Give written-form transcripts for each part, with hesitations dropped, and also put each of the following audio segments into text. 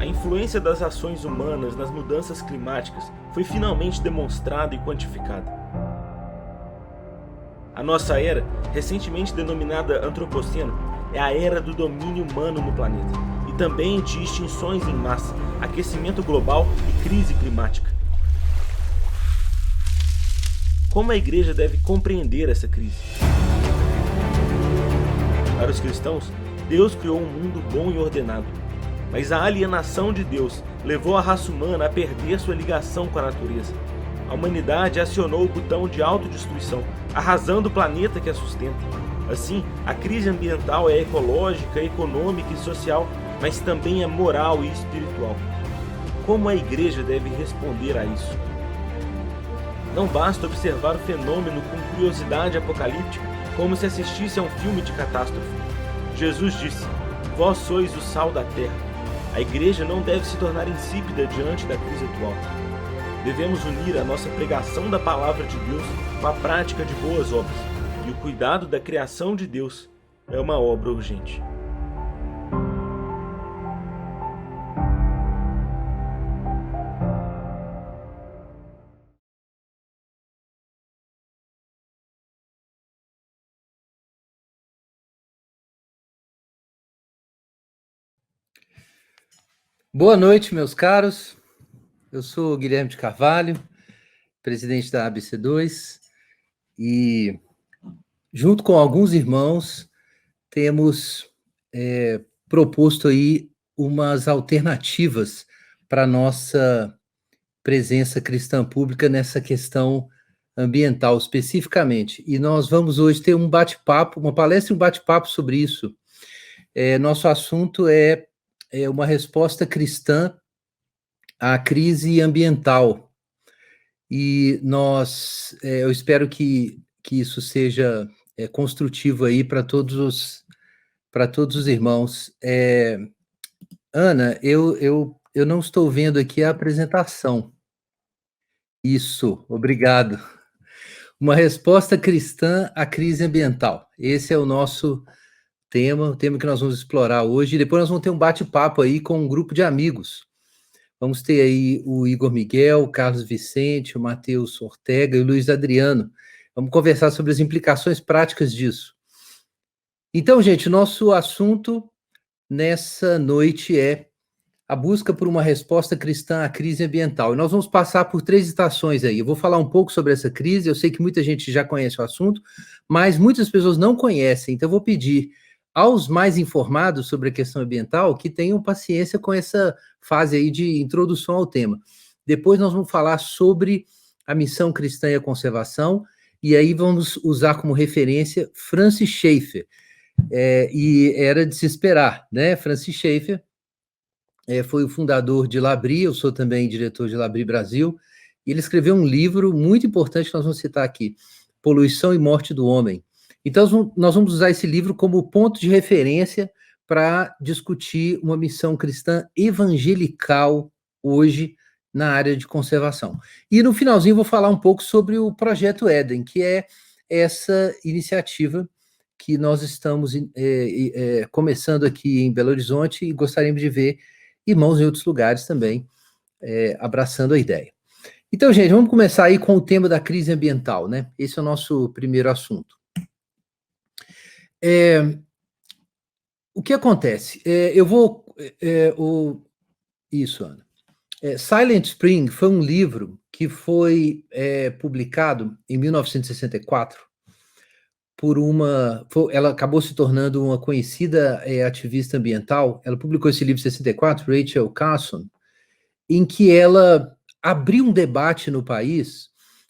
influência das ações humanas nas mudanças climáticas foi finalmente demonstrada e quantificada. A nossa era, recentemente denominada Antropoceno, é a era do domínio humano no planeta, e também de extinções em massa, aquecimento global e crise climática. Como a igreja deve compreender essa crise? Para os cristãos, Deus criou um mundo bom e ordenado, mas a alienação de Deus levou a raça humana a perder sua ligação com a natureza. A humanidade acionou o botão de autodestruição, arrasando o planeta que a sustenta. Assim, a crise ambiental é ecológica, econômica e social, mas também é moral e espiritual. Como a igreja deve responder a isso? Não basta observar o fenômeno com curiosidade apocalíptica, como se assistisse a um filme de catástrofe. Jesus disse: "Vós sois o sal da terra." A igreja não deve se tornar insípida diante da crise atual. Devemos unir a nossa pregação da palavra de Deus com a prática de boas obras, e o cuidado da criação de Deus é uma obra urgente. Boa noite, meus caros. Eu sou o Guilherme de Carvalho, presidente da ABC2, e junto com alguns irmãos temos proposto aí umas alternativas para a nossa presença cristã pública nessa questão ambiental especificamente. E nós vamos hoje ter um bate-papo, uma palestra e um bate-papo sobre isso. Nosso assunto é uma resposta cristã à crise ambiental. E eu espero que isso seja construtivo aí para todos os irmãos. Ana, eu não estou vendo aqui a apresentação. Isso, obrigado. Uma resposta cristã à crise ambiental. Esse é o nosso tema, o tema que nós vamos explorar hoje. E depois nós vamos ter um bate-papo aí com um grupo de amigos. Vamos ter aí o Igor Miguel, o Carlos Vicente, o Matheus Ortega e o Luiz Adriano. Vamos conversar sobre as implicações práticas disso. Então, gente, nosso assunto nessa noite é a busca por uma resposta cristã à crise ambiental. E nós vamos passar por 3 estações aí. Eu vou falar um pouco sobre essa crise, eu sei que muita gente já conhece o assunto, mas muitas pessoas não conhecem, então eu vou pedir aos mais informados sobre a questão ambiental que tenham paciência com essa fase aí de introdução ao tema. Depois nós vamos falar sobre a missão cristã e a conservação, e aí vamos usar como referência Francis Schaeffer. E era de se esperar, né? Francis Schaeffer foi o fundador de Labri, eu sou também diretor de Labri Brasil, e ele escreveu um livro muito importante que nós vamos citar aqui, Poluição e Morte do Homem. Então, nós vamos usar esse livro como ponto de referência para discutir uma missão cristã evangelical hoje na área de conservação. E no finalzinho vou falar um pouco sobre o Projeto Éden, que é essa iniciativa que nós estamos começando aqui em Belo Horizonte e gostaríamos de ver irmãos em outros lugares também abraçando a ideia. Então, gente, vamos começar aí com o tema da crise ambiental, né? Esse é o nosso primeiro assunto. O que acontece? Isso, Ana. Silent Spring foi um livro que foi publicado em 1964 ela acabou se tornando uma conhecida ativista ambiental. Ela publicou esse livro em 64, Rachel Carson, em que ela abriu um debate no país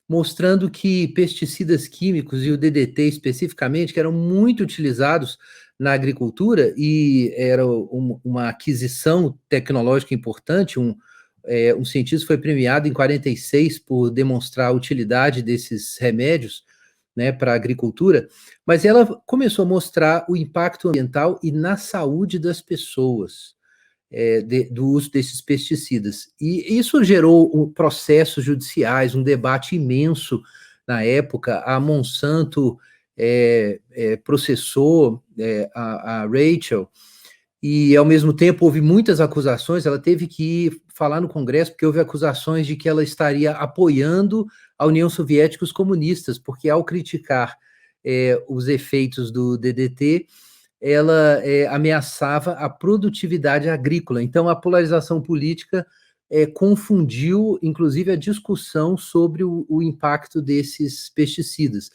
mostrando que pesticidas químicos e o DDT especificamente, que eram muito utilizados na agricultura e era uma aquisição tecnológica importante, um cientista foi premiado em 46 por demonstrar a utilidade desses remédios, né, para a agricultura, mas ela começou a mostrar o impacto ambiental e na saúde das pessoas do uso desses pesticidas. E isso gerou processos judiciais, um debate imenso na época. A Monsanto processou a Rachel, e, ao mesmo tempo, houve muitas acusações. Ela teve que falar no Congresso, porque houve acusações de que ela estaria apoiando a União Soviética e os comunistas, porque, ao criticar os efeitos do DDT, ela ameaçava a produtividade agrícola. Então, a polarização política confundiu, inclusive, a discussão sobre o impacto desses pesticidas.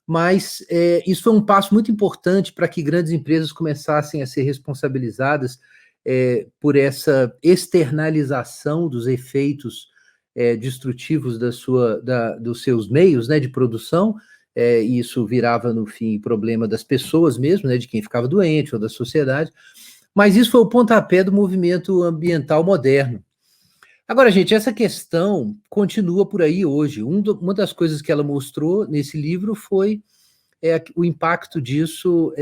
Mas isso foi um passo muito importante para que grandes empresas começassem a ser responsabilizadas por essa externalização dos efeitos destrutivos dos seus meios, né, de produção. E isso virava, no fim, problema das pessoas mesmo, né, de quem ficava doente ou da sociedade. Mas isso foi o pontapé do movimento ambiental moderno. Agora, gente, essa questão continua por aí hoje. Uma das coisas que ela mostrou nesse livro foi o impacto disso,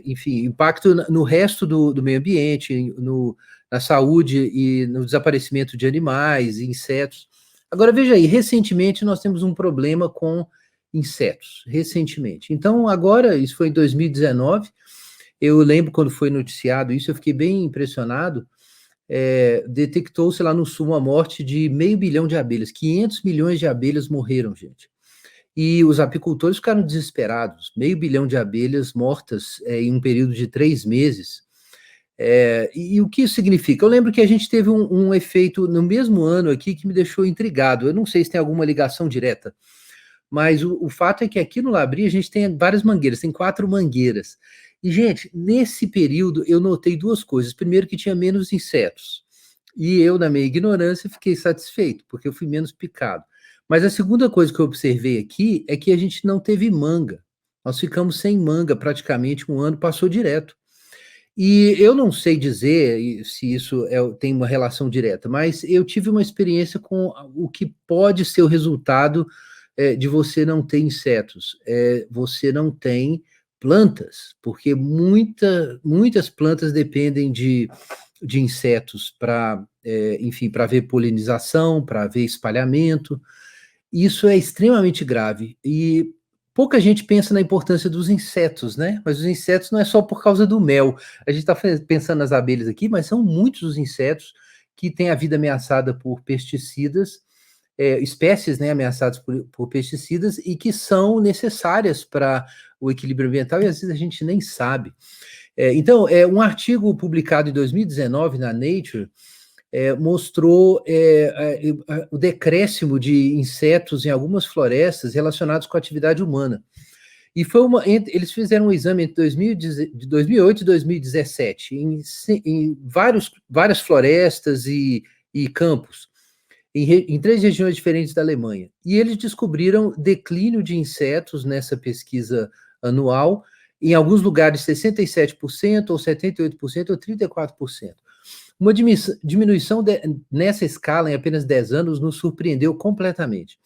enfim, impacto no resto do meio ambiente, na saúde e no desaparecimento de animais e insetos. Agora, veja aí, recentemente nós temos um problema com insetos, recentemente. Então, agora, isso foi em 2019, eu lembro quando foi noticiado isso, eu fiquei bem impressionado. Detectou-se lá no sul a morte de 500 milhão de abelhas. 500 milhões de abelhas morreram, gente. E os apicultores ficaram desesperados. 500 milhão de abelhas mortas em um período de 3 meses. E o que isso significa? Eu lembro que a gente teve um efeito no mesmo ano aqui que me deixou intrigado. Eu não sei se tem alguma ligação direta, mas o fato é que aqui no Labri a gente tem várias mangueiras, tem 4 mangueiras. E, gente, nesse período eu notei 2 coisas. Primeiro, que tinha menos insetos. E eu, na minha ignorância, fiquei satisfeito, porque eu fui menos picado. Mas a segunda coisa que eu observei aqui é que a gente não teve manga. Nós ficamos sem manga praticamente um ano, passou direto. E eu não sei dizer se isso tem uma relação direta, mas eu tive uma experiência com o que pode ser o resultado de você não ter insetos. Você não tem plantas, porque muitas plantas dependem de insetos para, enfim, para ver polinização, para ver espalhamento. Isso é extremamente grave e pouca gente pensa na importância dos insetos, né? Mas os insetos não é só por causa do mel. A gente está pensando nas abelhas aqui, mas são muitos os insetos que têm a vida ameaçada por pesticidas, espécies, né, ameaçadas por pesticidas e que são necessárias para o equilíbrio ambiental e às vezes a gente nem sabe. Então, um artigo publicado em 2019 na Nature mostrou o decréscimo de insetos em algumas florestas relacionados com a atividade humana. E eles fizeram um exame entre 2008 e 2017 em várias florestas e campos, em 3 regiões diferentes da Alemanha. E eles descobriram declínio de insetos nessa pesquisa anual, em alguns lugares 67%, ou 78%, ou 34%. Uma diminuição nessa escala em apenas 10 anos nos surpreendeu completamente.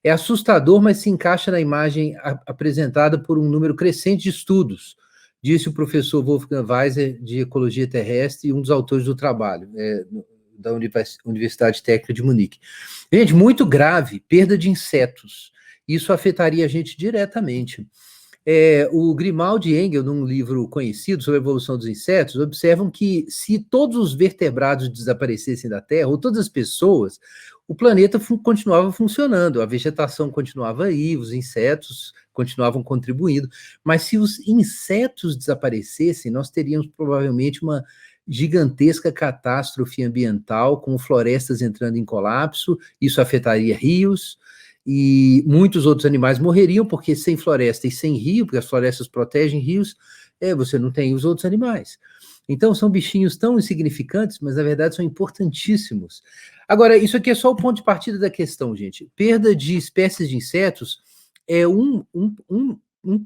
É assustador, mas se encaixa na imagem apresentada por um número crescente de estudos, disse o professor Wolfgang Weiser, de Ecologia Terrestre, e um dos autores do trabalho, da Universidade Técnica de Munique. Gente, muito grave, perda de insetos. Isso afetaria a gente diretamente. O Grimaldi e Engel, num livro conhecido sobre a evolução dos insetos, observam que se todos os vertebrados desaparecessem da Terra, ou todas as pessoas, o planeta continuava funcionando, a vegetação continuava aí, os insetos continuavam contribuindo, mas se os insetos desaparecessem, nós teríamos provavelmente uma gigantesca catástrofe ambiental, com florestas entrando em colapso, isso afetaria rios, e muitos outros animais morreriam, porque sem floresta e sem rio, porque as florestas protegem rios, você não tem os outros animais. Então, são bichinhos tão insignificantes, mas na verdade são importantíssimos. Agora, isso aqui é só o ponto de partida da questão, gente. Perda de espécies de insetos é um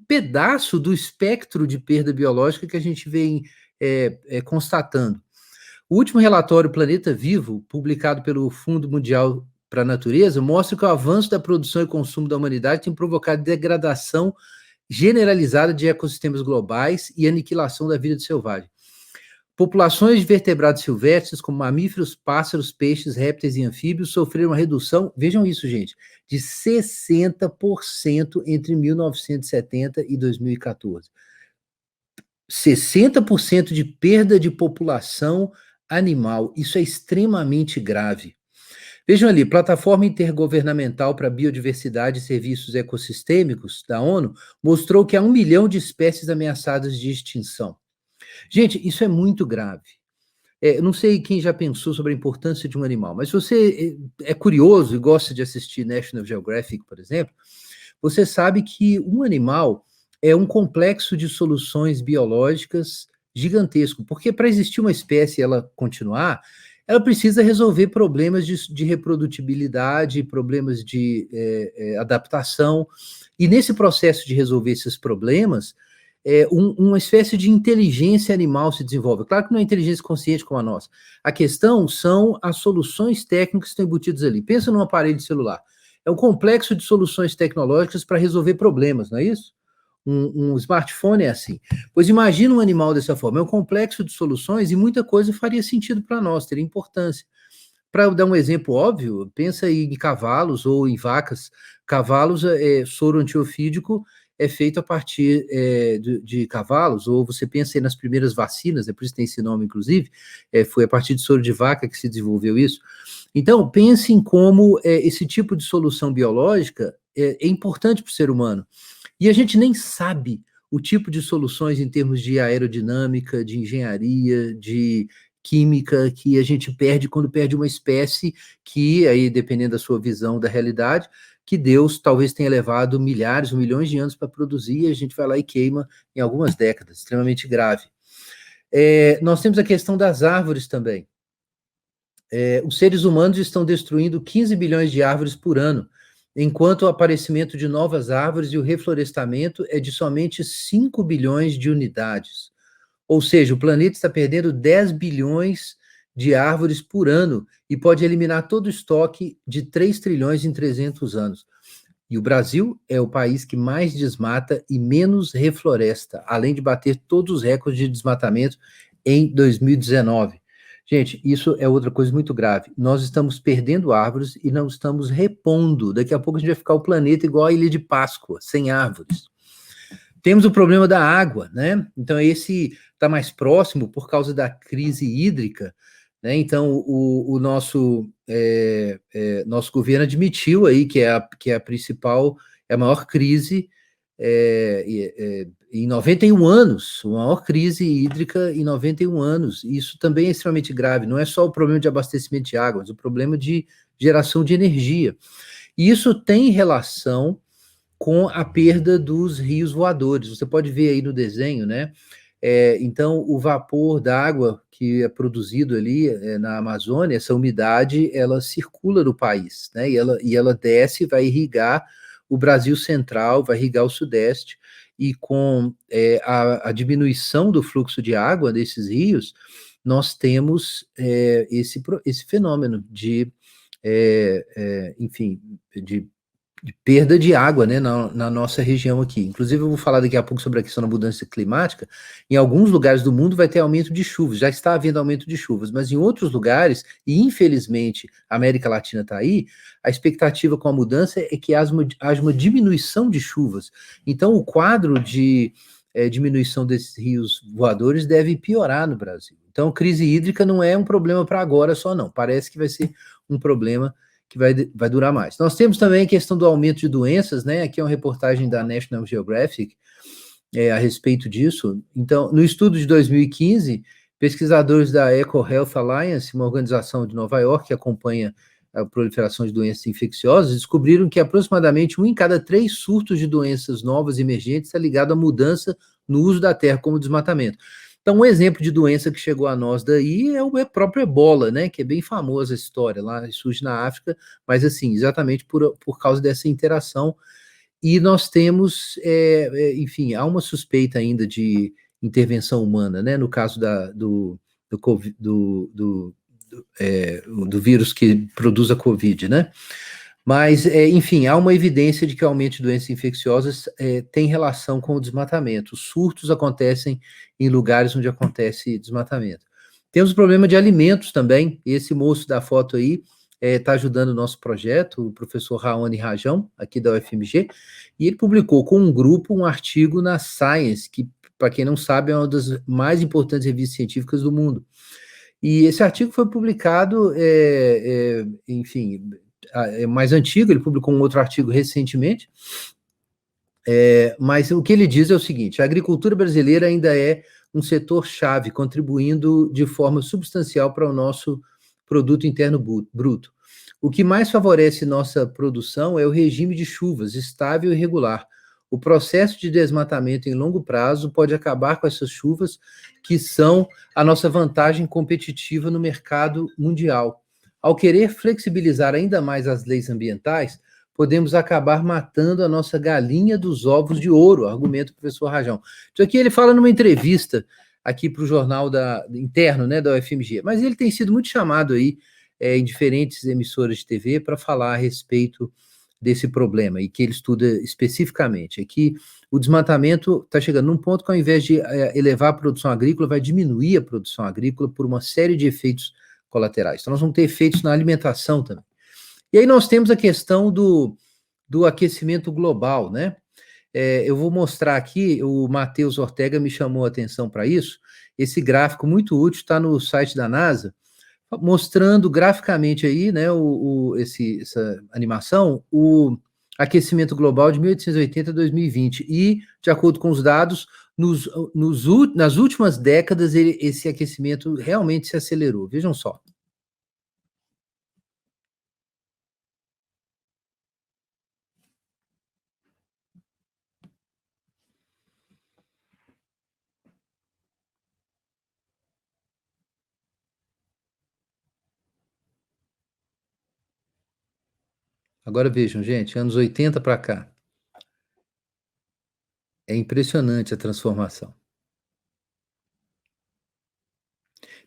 pedaço do espectro de perda biológica que a gente vem constatando. O último relatório Planeta Vivo, publicado pelo Fundo Mundial para a Natureza, mostra que o avanço da produção e consumo da humanidade tem provocado degradação generalizada de ecossistemas globais e aniquilação da vida selvagem. Populações de vertebrados silvestres, como mamíferos, pássaros, peixes, répteis e anfíbios, sofreram uma redução, vejam isso, gente, de 60% entre 1970 e 2014. 60% de perda de população animal. Isso é extremamente grave. Vejam ali, Plataforma Intergovernamental para a Biodiversidade e Serviços Ecossistêmicos, da ONU, mostrou que há 1 milhão de espécies ameaçadas de extinção. Gente, isso é muito grave. Eu não sei quem já pensou sobre a importância de um animal, mas se você é curioso e gosta de assistir National Geographic, por exemplo, você sabe que um animal é um complexo de soluções biológicas gigantesco, porque para existir uma espécie e ela continuar, ela precisa resolver problemas de reprodutibilidade, problemas de adaptação, e nesse processo de resolver esses problemas, uma espécie de inteligência animal se desenvolve. Claro que não é inteligência consciente como a nossa. A questão são as soluções técnicas que estão embutidas ali. Pensa num aparelho celular. É um complexo de soluções tecnológicas para resolver problemas, não é isso? Um smartphone é assim. Pois imagina um animal dessa forma. É um complexo de soluções e muita coisa faria sentido para nós, teria importância. Para dar um exemplo óbvio, pensa em cavalos ou em vacas. Cavalos, soro antiofídico é feito a partir de cavalos, ou você pensa aí nas primeiras vacinas, por isso tem esse nome, inclusive, foi a partir de soro de vaca que se desenvolveu isso. Então, pense em como esse tipo de solução biológica é importante para o ser humano. E a gente nem sabe o tipo de soluções em termos de aerodinâmica, de engenharia, de química que a gente perde quando perde uma espécie que, aí dependendo da sua visão da realidade, que Deus talvez tenha levado milhares ou milhões de anos para produzir e a gente vai lá e queima em algumas décadas, extremamente grave. Nós temos a questão das árvores também. Os seres humanos estão destruindo 15 bilhões de árvores por ano, enquanto o aparecimento de novas árvores e o reflorestamento é de somente 5 bilhões de unidades. Ou seja, o planeta está perdendo 10 bilhões de árvores por ano e pode eliminar todo o estoque de 3 trilhões em 300 anos. E o Brasil é o país que mais desmata e menos refloresta, além de bater todos os recordes de desmatamento em 2019. Gente, isso é outra coisa muito grave. Nós estamos perdendo árvores e não estamos repondo. Daqui a pouco a gente vai ficar o planeta igual a Ilha de Páscoa, sem árvores. Temos o problema da água, né? Então, esse está mais próximo por causa da crise hídrica, né? Então, o nosso governo admitiu aí que é a principal, é a maior crise em 91 anos, a maior crise hídrica em 91 anos. Isso também é extremamente grave. Não é só o problema de abastecimento de água, mas o problema de geração de energia. E isso tem relação com a perda dos rios voadores. Você pode ver aí no desenho, né? Então, o vapor da água que é produzido ali na Amazônia, essa umidade, ela circula no país, né? E ela desce, vai irrigar o Brasil central, vai irrigar o sudeste, e com a diminuição do fluxo de água desses rios, nós temos esse fenômeno enfim, de perda de água, né, na nossa região aqui. Inclusive, eu vou falar daqui a pouco sobre a questão da mudança climática. Em alguns lugares do mundo vai ter aumento de chuvas, já está havendo aumento de chuvas, mas em outros lugares, e infelizmente a América Latina está aí, a expectativa com a mudança é que haja uma diminuição de chuvas. Então, o quadro de diminuição desses rios voadores deve piorar no Brasil. Então, crise hídrica não é um problema para agora só, não. Parece que vai ser um problema que vai durar mais. Nós temos também a questão do aumento de doenças, né? Aqui é uma reportagem da National Geographic a respeito disso. Então, no estudo de 2015, pesquisadores da EcoHealth Alliance, uma organização de Nova York que acompanha a proliferação de doenças infecciosas, descobriram que aproximadamente 1 em cada 3 surtos de doenças novas emergentes está ligado à mudança no uso da terra, como desmatamento. Então, um exemplo de doença que chegou a nós daí é o próprio Ebola, né? Que é bem famosa a história, lá surge na África, mas assim, exatamente por causa dessa interação. E nós temos, enfim, há uma suspeita ainda de intervenção humana, né? No caso do vírus que produz a Covid, né? Mas, enfim, há uma evidência de que o aumento de doenças infecciosas tem relação com o desmatamento. Os surtos acontecem em lugares onde acontece desmatamento. Temos o problema de alimentos também. Esse moço da foto aí está ajudando o nosso projeto, o professor Raoni Rajão, aqui da UFMG, e ele publicou com um grupo um artigo na Science, que para quem não sabe, é uma das mais importantes revistas científicas do mundo. E esse artigo foi publicado, enfim, é mais antigo, ele publicou um outro artigo recentemente, mas o que ele diz é o seguinte: a agricultura brasileira ainda é um setor-chave, contribuindo de forma substancial para o nosso produto interno bruto. O que mais favorece nossa produção é o regime de chuvas, estável e regular. O processo de desmatamento em longo prazo pode acabar com essas chuvas, que são a nossa vantagem competitiva no mercado mundial. Ao querer flexibilizar ainda mais as leis ambientais, podemos acabar matando a nossa galinha dos ovos de ouro, argumenta o professor Rajão. Isso aqui ele fala numa entrevista aqui para o jornal interno, né, da UFMG, mas ele tem sido muito chamado aí em diferentes emissoras de TV para falar a respeito desse problema e que ele estuda especificamente. É que o desmatamento está chegando num ponto que, ao invés de elevar a produção agrícola, vai diminuir a produção agrícola por uma série de efeitos colaterais. Então, nós vamos ter efeitos na alimentação também. E aí nós temos a questão do aquecimento global, né? Eu vou mostrar aqui, o Matheus Ortega me chamou a atenção para isso. Esse gráfico muito útil está no site da NASA, mostrando graficamente aí, né, essa animação, o aquecimento global de 1880 a 2020. E, de acordo com os dados, nas últimas décadas, esse aquecimento realmente se acelerou. Vejam só. Agora vejam, gente, anos 80 para cá. É impressionante a transformação.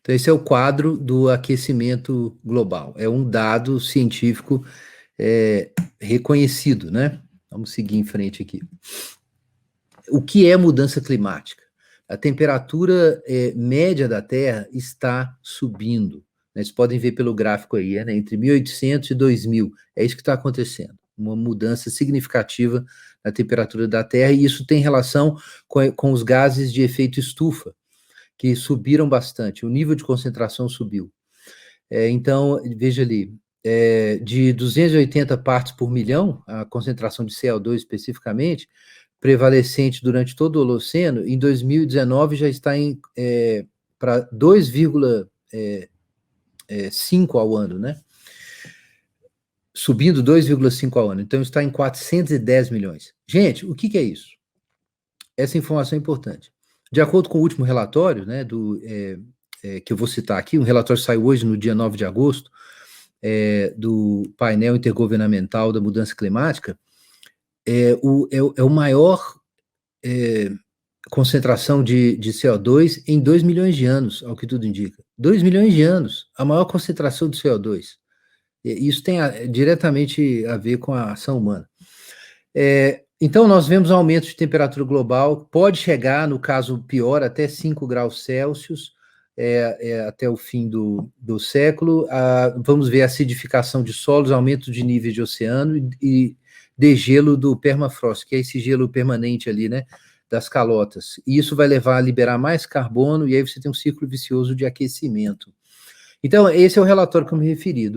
Então, esse é o quadro do aquecimento global. É um dado científico reconhecido, né? Vamos seguir em frente aqui. O que é mudança climática? A temperatura média da Terra está subindo. Vocês podem ver pelo gráfico aí, né? Entre 1800 e 2000. É isso que está acontecendo. Uma mudança significativa na temperatura da Terra, e isso tem relação com os gases de efeito estufa, que subiram bastante. O nível de concentração subiu. Então, veja ali, de 280 partes por milhão, a concentração de CO2 especificamente, prevalecente durante todo o Holoceno, em 2019 já está para 2,5 ao ano, né? Subindo 2,5 ao ano. Então está em 410 milhões. Gente, o que é isso? Essa informação é importante. De acordo com o último relatório, né, que eu vou citar aqui, um relatório saiu hoje, no dia 9 de agosto, do painel intergovernamental da mudança climática, o maior concentração de CO2 em 2 milhões de anos, ao que tudo indica. 2 milhões de anos, a maior concentração de CO2. Isso tem diretamente a ver com a ação humana. Então, nós vemos um aumento de temperatura global, pode chegar, no caso pior, até 5 graus Celsius, até o fim do século. Vamos ver acidificação de solos, aumento de níveis de oceano e degelo do permafrost, que é esse gelo permanente ali, né, das calotas. E isso vai levar a liberar mais carbono, e aí você tem um ciclo vicioso de aquecimento. Então, esse é o relatório que eu me referi,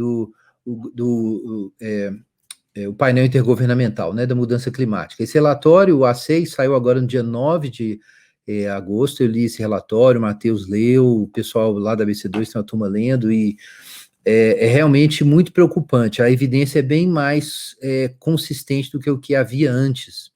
o painel intergovernamental, né, da mudança climática. Esse relatório, o A6, saiu agora no dia 9 de agosto. Eu li esse relatório, o Matheus leu, o pessoal lá da ABC2 tem uma turma lendo, e é realmente muito preocupante. A evidência é bem mais consistente do que o que havia antes.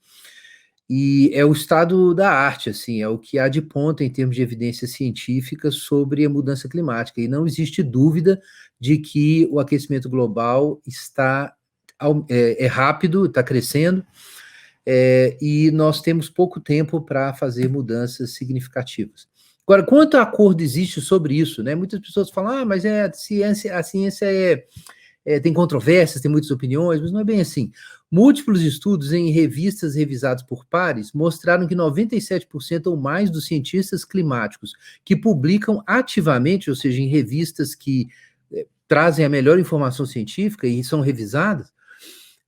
E é o estado da arte, assim, é o que há de ponta em termos de evidência científica sobre a mudança climática. E não existe dúvida de que o aquecimento global é rápido, está crescendo, e nós temos pouco tempo para fazer mudanças significativas. Agora, quanto acordo existe sobre isso, né? Muitas pessoas falam, mas a ciência tem controvérsias, tem muitas opiniões, mas não é bem assim. Múltiplos estudos em revistas revisadas por pares mostraram que 97% ou mais dos cientistas climáticos que publicam ativamente, ou seja, em revistas que trazem a melhor informação científica e são revisadas,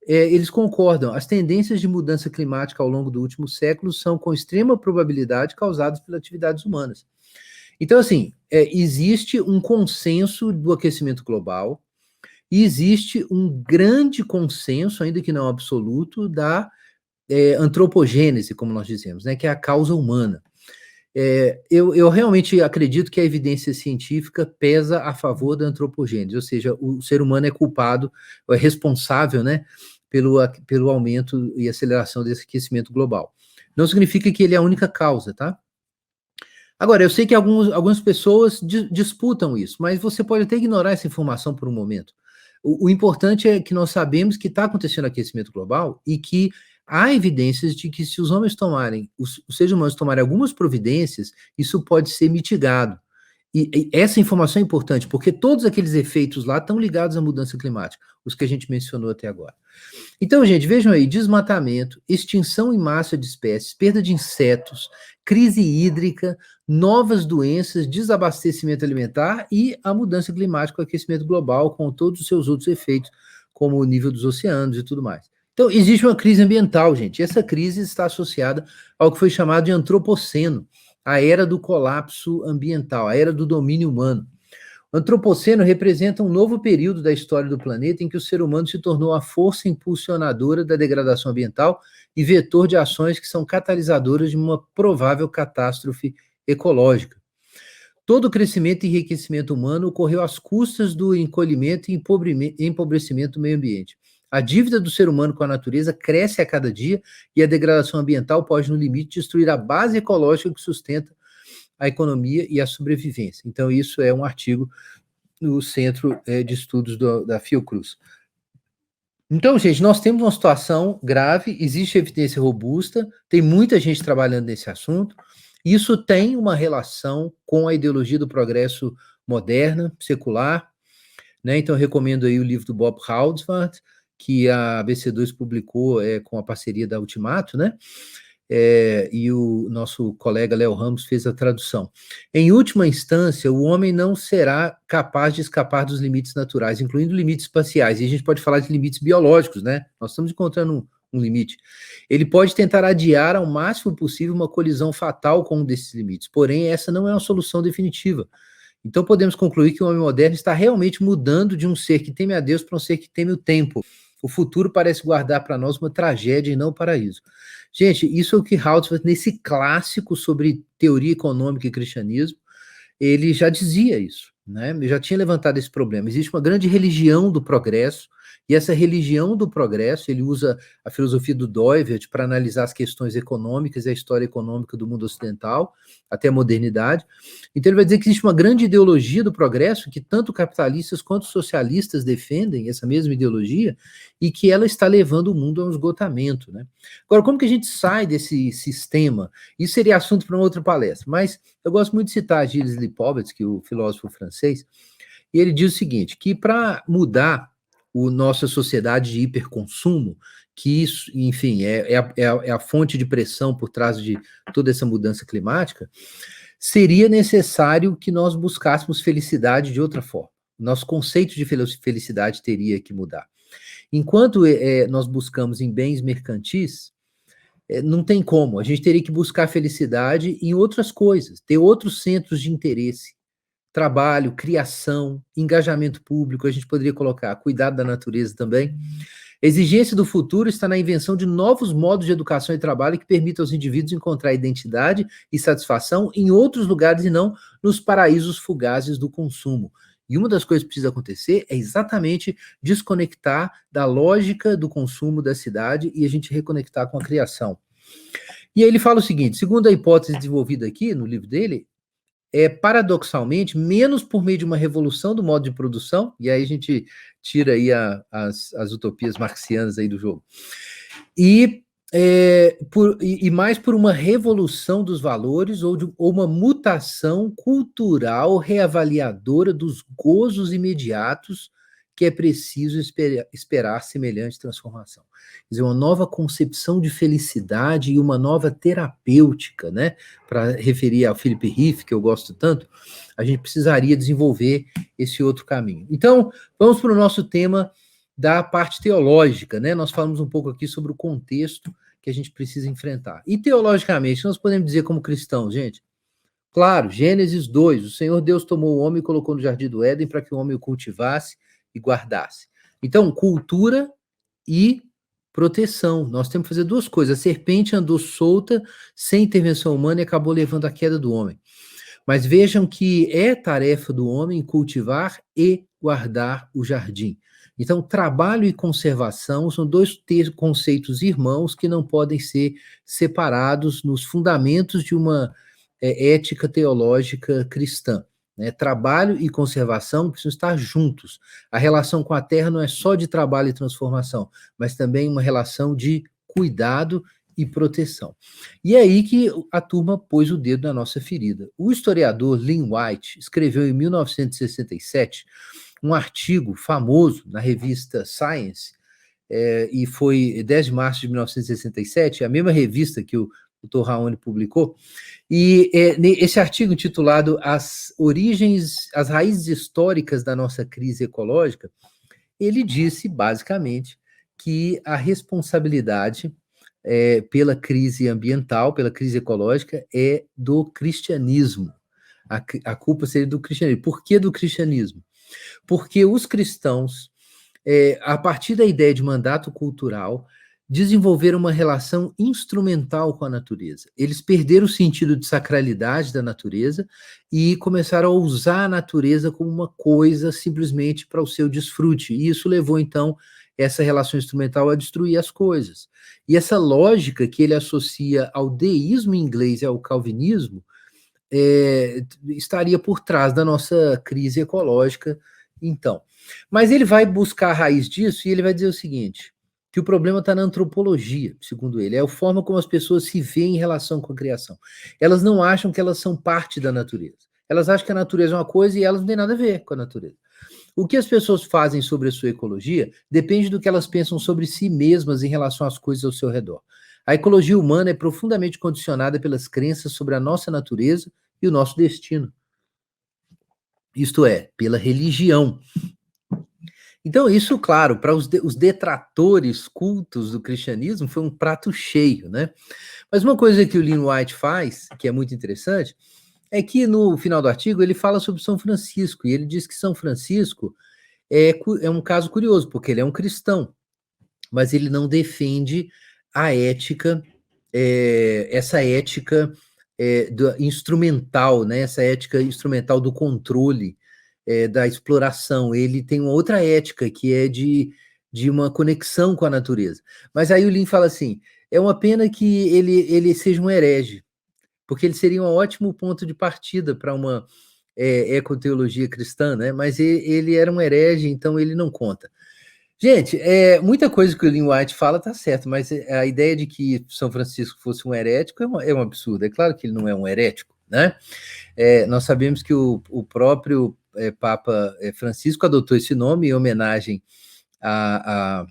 eles concordam. As tendências de mudança climática ao longo do último século são com extrema probabilidade causadas pelas atividades humanas. Então, assim, existe um consenso do aquecimento global e existe um grande consenso, ainda que não absoluto, da antropogênese, como nós dizemos, né, que é a causa humana. Eu realmente acredito que a evidência científica pesa a favor da antropogênese, ou seja, o ser humano é culpado, é responsável, né, pelo aumento e aceleração desse aquecimento global. Não significa que ele é a única causa, tá? Agora, eu sei que algumas pessoas disputam isso, mas você pode até ignorar essa informação por um momento. O importante é que nós sabemos que está acontecendo aquecimento global e que há evidências de que se os seres humanos tomarem algumas providências, isso pode ser mitigado. E essa informação é importante, porque todos aqueles efeitos lá estão ligados à mudança climática, os que a gente mencionou até agora. Então, gente, vejam aí, desmatamento, extinção em massa de espécies, perda de insetos, crise hídrica, novas doenças, desabastecimento alimentar e a mudança climática, o aquecimento global, com todos os seus outros efeitos, como o nível dos oceanos e tudo mais. Então, existe uma crise ambiental, gente. Essa crise está associada ao que foi chamado de antropoceno, a era do colapso ambiental, a era do domínio humano. O antropoceno representa um novo período da história do planeta em que o ser humano se tornou a força impulsionadora da degradação ambiental e vetor de ações que são catalisadoras de uma provável catástrofe ecológica. Todo o crescimento e enriquecimento humano ocorreu às custas do encolhimento e empobrecimento do meio ambiente. A dívida do ser humano com a natureza cresce a cada dia e a degradação ambiental pode, no limite, destruir a base ecológica que sustenta a economia e a sobrevivência. Então, isso é um artigo no Centro de Estudos da Fiocruz. Então, gente, nós temos uma situação grave, existe evidência robusta, tem muita gente trabalhando nesse assunto, isso tem uma relação com a ideologia do progresso moderna, secular, né? Então, eu recomendo aí o livro do Bob Haldsworth, que a ABC2 publicou com a parceria da Ultimato, né? E o nosso colega Léo Ramos fez a tradução. Em última instância, o homem não será capaz de escapar dos limites naturais, incluindo limites espaciais, e a gente pode falar de limites biológicos, né? Nós estamos encontrando um limite. Ele pode tentar adiar ao máximo possível uma colisão fatal com um desses limites, porém, essa não é uma solução definitiva. Então, podemos concluir que o homem moderno está realmente mudando de um ser que teme a Deus para um ser que teme o tempo. O futuro parece guardar para nós uma tragédia e não um paraíso. Gente, isso é o que Haldsworth, nesse clássico sobre teoria econômica e cristianismo, ele já dizia isso, né? Ele já tinha levantado esse problema. Existe uma grande religião do progresso, e essa religião do progresso, ele usa a filosofia do Doivert para analisar as questões econômicas e a história econômica do mundo ocidental, até a modernidade. Então ele vai dizer que existe uma grande ideologia do progresso, que tanto capitalistas quanto socialistas defendem essa mesma ideologia, e que ela está levando o mundo a um esgotamento, né? Agora, como que a gente sai desse sistema? Isso seria assunto para uma outra palestra, mas eu gosto muito de citar Gilles Lipovetsky, o filósofo francês, e ele diz o seguinte, que para mudar nossa sociedade de hiperconsumo, que isso, enfim, é a fonte de pressão por trás de toda essa mudança climática, seria necessário que nós buscássemos felicidade de outra forma. Nosso conceito de felicidade teria que mudar. Enquanto nós buscamos em bens mercantis, não tem como, a gente teria que buscar felicidade em outras coisas, ter outros centros de interesse, trabalho, criação, engajamento público, a gente poderia colocar cuidado da natureza também. A exigência do futuro está na invenção de novos modos de educação e trabalho que permitam aos indivíduos encontrar identidade e satisfação em outros lugares e não nos paraísos fugazes do consumo. E uma das coisas que precisa acontecer é exatamente desconectar da lógica do consumo da cidade e a gente reconectar com a criação. E aí ele fala o seguinte, segundo a hipótese desenvolvida aqui no livro dele, paradoxalmente, menos por meio de uma revolução do modo de produção, e aí a gente tira aí as utopias marxianas aí do jogo, e mais por uma revolução dos valores ou uma mutação cultural reavaliadora dos gozos imediatos que é preciso esperar semelhante transformação. Quer dizer, uma nova concepção de felicidade e uma nova terapêutica, né? Para referir ao Philip Rieff, que eu gosto tanto, a gente precisaria desenvolver esse outro caminho. Então, vamos para o nosso tema da parte teológica, né? Nós falamos um pouco aqui sobre o contexto que a gente precisa enfrentar. E teologicamente, nós podemos dizer como cristãos, gente? Claro, Gênesis 2, o Senhor Deus tomou o homem e colocou no jardim do Éden para que o homem o cultivasse e guardasse. Então, cultura e proteção. Nós temos que fazer duas coisas. A serpente andou solta, sem intervenção humana, e acabou levando à queda do homem. Mas vejam que é tarefa do homem cultivar e guardar o jardim. Então, trabalho e conservação são dois conceitos irmãos que não podem ser separados nos fundamentos de uma ética teológica cristã. Né? Trabalho e conservação precisam estar juntos. A relação com a terra não é só de trabalho e transformação, mas também uma relação de cuidado e proteção. E é aí que a turma pôs o dedo na nossa ferida. O historiador Lynn White escreveu em 1967 um artigo famoso na revista Science, e foi 10 de março de 1967, a mesma revista que o Dr. Raoni publicou, e esse artigo intitulado As raízes históricas da nossa crise ecológica, ele disse, basicamente, que a responsabilidade pela crise ambiental, pela crise ecológica, é do cristianismo. A culpa seria do cristianismo. Por que do cristianismo? Porque os cristãos, a partir da ideia de mandato cultural, desenvolveram uma relação instrumental com a natureza. Eles perderam o sentido de sacralidade da natureza e começaram a usar a natureza como uma coisa simplesmente para o seu desfrute. E isso levou, então, essa relação instrumental a destruir as coisas. E essa lógica que ele associa ao deísmo inglês e ao calvinismo estaria por trás da nossa crise ecológica, então. Mas ele vai buscar a raiz disso e ele vai dizer o seguinte, que o problema está na antropologia, segundo ele, é a forma como as pessoas se veem em relação com a criação. Elas não acham que elas são parte da natureza. Elas acham que a natureza é uma coisa e elas não têm nada a ver com a natureza. O que as pessoas fazem sobre a sua ecologia depende do que elas pensam sobre si mesmas em relação às coisas ao seu redor. A ecologia humana é profundamente condicionada pelas crenças sobre a nossa natureza e o nosso destino. Isto é, pela religião. Então, isso, claro, para os detratores cultos do cristianismo foi um prato cheio, né? Mas uma coisa que o Lynn White faz, que é muito interessante, é que no final do artigo ele fala sobre São Francisco, e ele diz que São Francisco é um caso curioso, porque ele é um cristão, mas ele não defende a ética, essa ética instrumental, né? Essa ética instrumental do controle, da exploração. Ele tem uma outra ética, que é de uma conexão com a natureza. Mas aí o Lynn fala assim, é uma pena que ele seja um herege, porque ele seria um ótimo ponto de partida para uma ecoteologia cristã, né? Mas ele era um herege, então ele não conta. Gente, muita coisa que o Lynn White fala tá certo, mas a ideia de que São Francisco fosse um herético é um absurdo. É claro que ele não é um herético, né? Nós sabemos que o próprio Papa Francisco adotou esse nome em homenagem a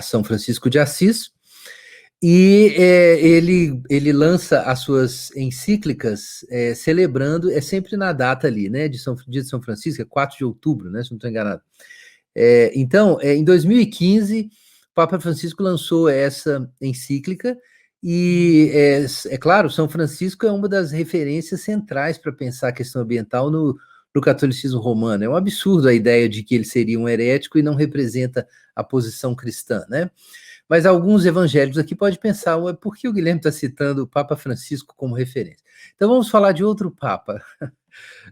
São Francisco de Assis, e ele lança as suas encíclicas celebrando, sempre na data ali, né, dia de São Francisco, é 4 de outubro, né, se não estou enganado. Então, em 2015, o Papa Francisco lançou essa encíclica, e, claro, São Francisco é uma das referências centrais para pensar a questão ambiental no catolicismo romano. É um absurdo a ideia de que ele seria um herético e não representa a posição cristã, né? Mas alguns evangélicos aqui podem pensar, por que o Guilherme está citando o Papa Francisco como referência? Então vamos falar de outro Papa,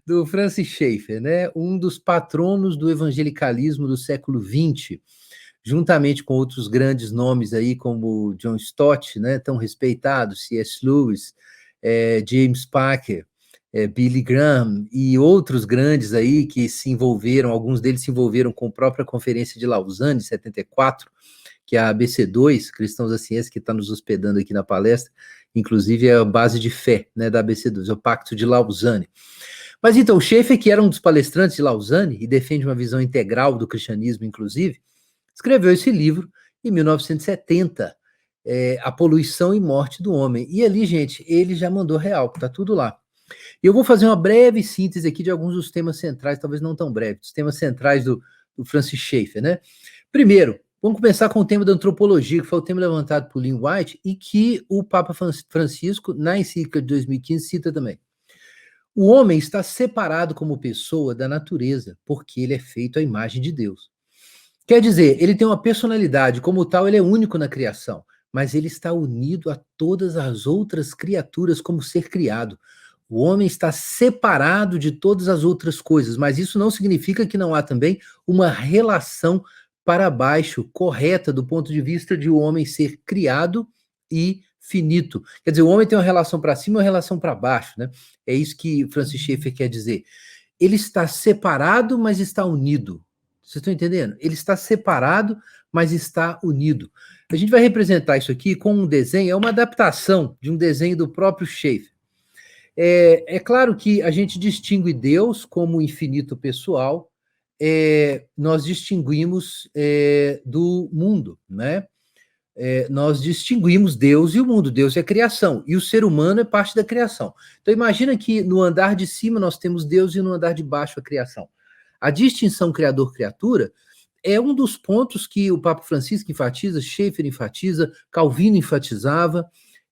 do Francis Schaeffer, né? Um dos patronos do evangelicalismo do século XX, juntamente com outros grandes nomes aí, como John Stott, né? Tão respeitado, C.S. Lewis, James Packer, Billy Graham e outros grandes aí que se envolveram, alguns deles se envolveram com a própria Conferência de Lausanne, de 74, que é a ABC2, Cristãos da Ciência, que está nos hospedando aqui na palestra, inclusive é a base de fé, né, da ABC2, é o Pacto de Lausanne. Mas então, o Schaeffer, que era um dos palestrantes de Lausanne, e defende uma visão integral do cristianismo, inclusive, escreveu esse livro em 1970, A Poluição e Morte do Homem. E ali, gente, ele já mandou real, tá tudo lá. E eu vou fazer uma breve síntese aqui de alguns dos temas centrais, talvez não tão breve, dos temas centrais do Francis Schaeffer, né? Primeiro, vamos começar com o tema da antropologia, que foi o tema levantado por Lynn White e que o Papa Francisco, na encíclica de 2015, cita também. O homem está separado como pessoa da natureza, porque ele é feito à imagem de Deus. Quer dizer, ele tem uma personalidade, como tal, ele é único na criação, mas ele está unido a todas as outras criaturas como ser criado. O homem está separado de todas as outras coisas, mas isso não significa que não há também uma relação para baixo, correta, do ponto de vista de o homem ser criado e finito. Quer dizer, o homem tem uma relação para cima e uma relação para baixo, né? É isso que Francis Schaeffer quer dizer. Ele está separado, mas está unido. Vocês estão entendendo? Ele está separado, mas está unido. A gente vai representar isso aqui com um desenho, é uma adaptação de um desenho do próprio Schaeffer. É claro que a gente distingue Deus como infinito pessoal, nós distinguimos do mundo, né? Nós distinguimos Deus e o mundo. Deus é a criação, e o ser humano é parte da criação. Então imagina que no andar de cima nós temos Deus e no andar de baixo a criação. A distinção criador-criatura é um dos pontos que o Papa Francisco enfatiza, Schaeffer enfatiza, Calvino enfatizava.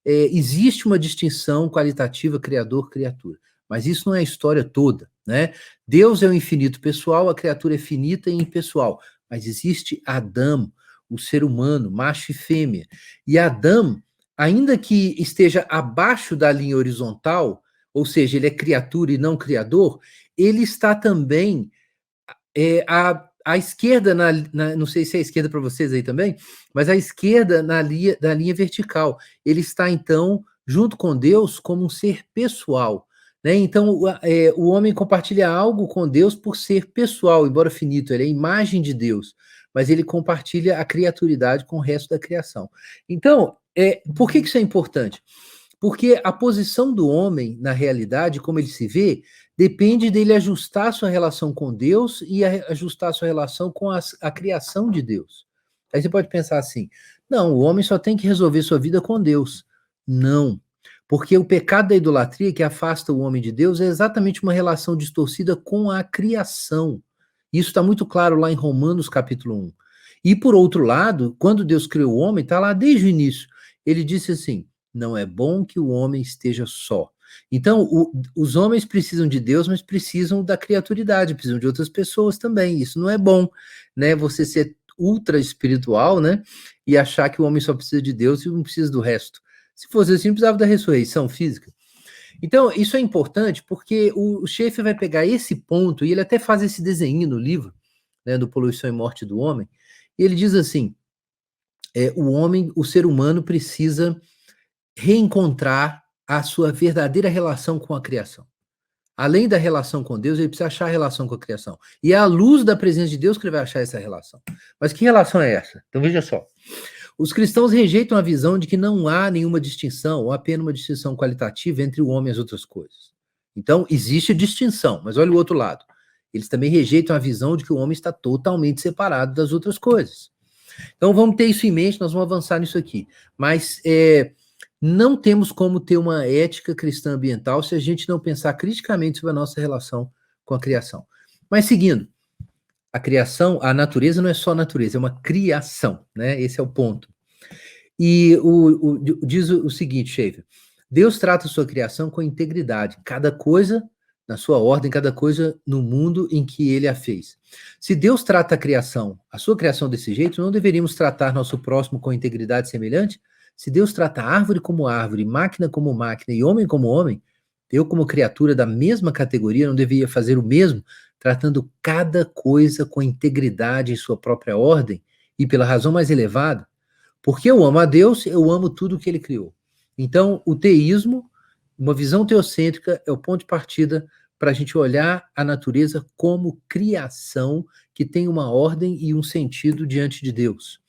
Existe uma distinção qualitativa criador-criatura, mas isso não é a história toda, né? Deus é o infinito pessoal, a criatura é finita e impessoal, mas existe Adão, o ser humano, macho e fêmea. E Adão, ainda que esteja abaixo da linha horizontal, ou seja, ele é criatura e não criador, ele está também à esquerda, não sei se é a esquerda para vocês aí também, mas à esquerda da linha vertical. Ele está, então, junto com Deus como um ser pessoal. Né? Então, o homem compartilha algo com Deus por ser pessoal, embora finito, ele é a imagem de Deus, mas ele compartilha a criaturidade com o resto da criação. Então, por que isso é importante? Porque a posição do homem, na realidade, como ele se vê, depende dele ajustar sua relação com Deus e ajustar sua relação com a criação de Deus. Aí você pode pensar assim, não, o homem só tem que resolver sua vida com Deus. Não, porque o pecado da idolatria que afasta o homem de Deus é exatamente uma relação distorcida com a criação. Isso está muito claro lá em Romanos capítulo 1. E por outro lado, quando Deus criou o homem, está lá desde o início, ele disse assim, não é bom que o homem esteja só. Então, os homens precisam de Deus, mas precisam da criaturidade, precisam de outras pessoas também. Isso não é bom, né? Você ser ultra espiritual, né? E achar que o homem só precisa de Deus e não precisa do resto. Se fosse assim, precisava da ressurreição física. Então, isso é importante porque o Schaeffer vai pegar esse ponto, e ele até faz esse desenho no livro, né, do Poluição e Morte do Homem, e ele diz assim, o ser humano precisa reencontrar a sua verdadeira relação com a criação. Além da relação com Deus, ele precisa achar a relação com a criação. E é à luz da presença de Deus que ele vai achar essa relação. Mas que relação é essa? Então veja só. Os cristãos rejeitam a visão de que não há nenhuma distinção, ou apenas uma distinção qualitativa entre o homem e as outras coisas. Então, existe distinção, mas olha o outro lado. Eles também rejeitam a visão de que o homem está totalmente separado das outras coisas. Então, vamos ter isso em mente, nós vamos avançar nisso aqui. Mas não temos como ter uma ética cristã ambiental se a gente não pensar criticamente sobre a nossa relação com a criação. Mas seguindo, a criação, a natureza não é só natureza, é uma criação, né? Esse é o ponto. E diz o seguinte, Schaeffer, Deus trata a sua criação com integridade, cada coisa na sua ordem, cada coisa no mundo em que ele a fez. Se Deus trata a sua criação desse jeito, não deveríamos tratar nosso próximo com integridade semelhante? Se Deus trata árvore como árvore, máquina como máquina e homem como homem, eu como criatura da mesma categoria não deveria fazer o mesmo, tratando cada coisa com integridade em sua própria ordem e pela razão mais elevada? Porque eu amo a Deus, eu amo tudo o que ele criou. Então, o teísmo, uma visão teocêntrica, é o ponto de partida para a gente olhar a natureza como criação que tem uma ordem e um sentido diante de Deus.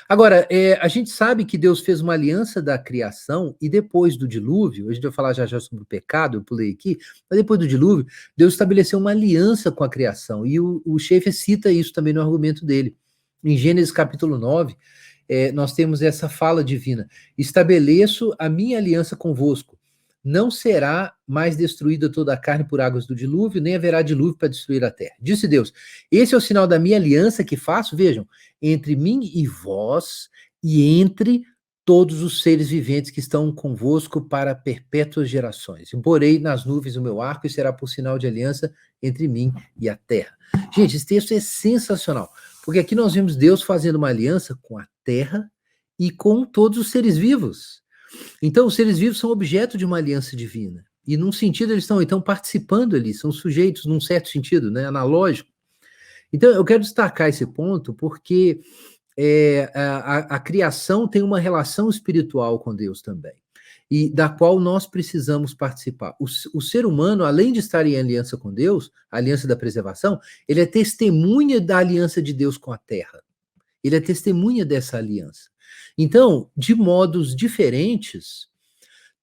Agora, a gente sabe que Deus fez uma aliança da criação e depois do dilúvio, a gente vai falar já sobre o pecado, eu pulei aqui, mas depois do dilúvio, Deus estabeleceu uma aliança com a criação, e o Schaeffer cita isso também no argumento dele. Em Gênesis capítulo 9, nós temos essa fala divina, estabeleço a minha aliança convosco, não será mais destruída toda a carne por águas do dilúvio, nem haverá dilúvio para destruir a terra. Disse Deus: esse é o sinal da minha aliança que faço, vejam, entre mim e vós, e entre todos os seres viventes que estão convosco para perpétuas gerações. Porei nas nuvens o meu arco e será por sinal de aliança entre mim e a terra. Gente, esse texto é sensacional, porque aqui nós vemos Deus fazendo uma aliança com a terra e com todos os seres vivos. Então, os seres vivos são objeto de uma aliança divina. E, num sentido, eles estão, então, participando ali, são sujeitos, num certo sentido, né, analógico. Então, eu quero destacar esse ponto, porque a criação tem uma relação espiritual com Deus também, e da qual nós precisamos participar. O ser humano, além de estar em aliança com Deus, a aliança da preservação, ele é testemunha da aliança de Deus com a terra. Ele é testemunha dessa aliança. Então, de modos diferentes,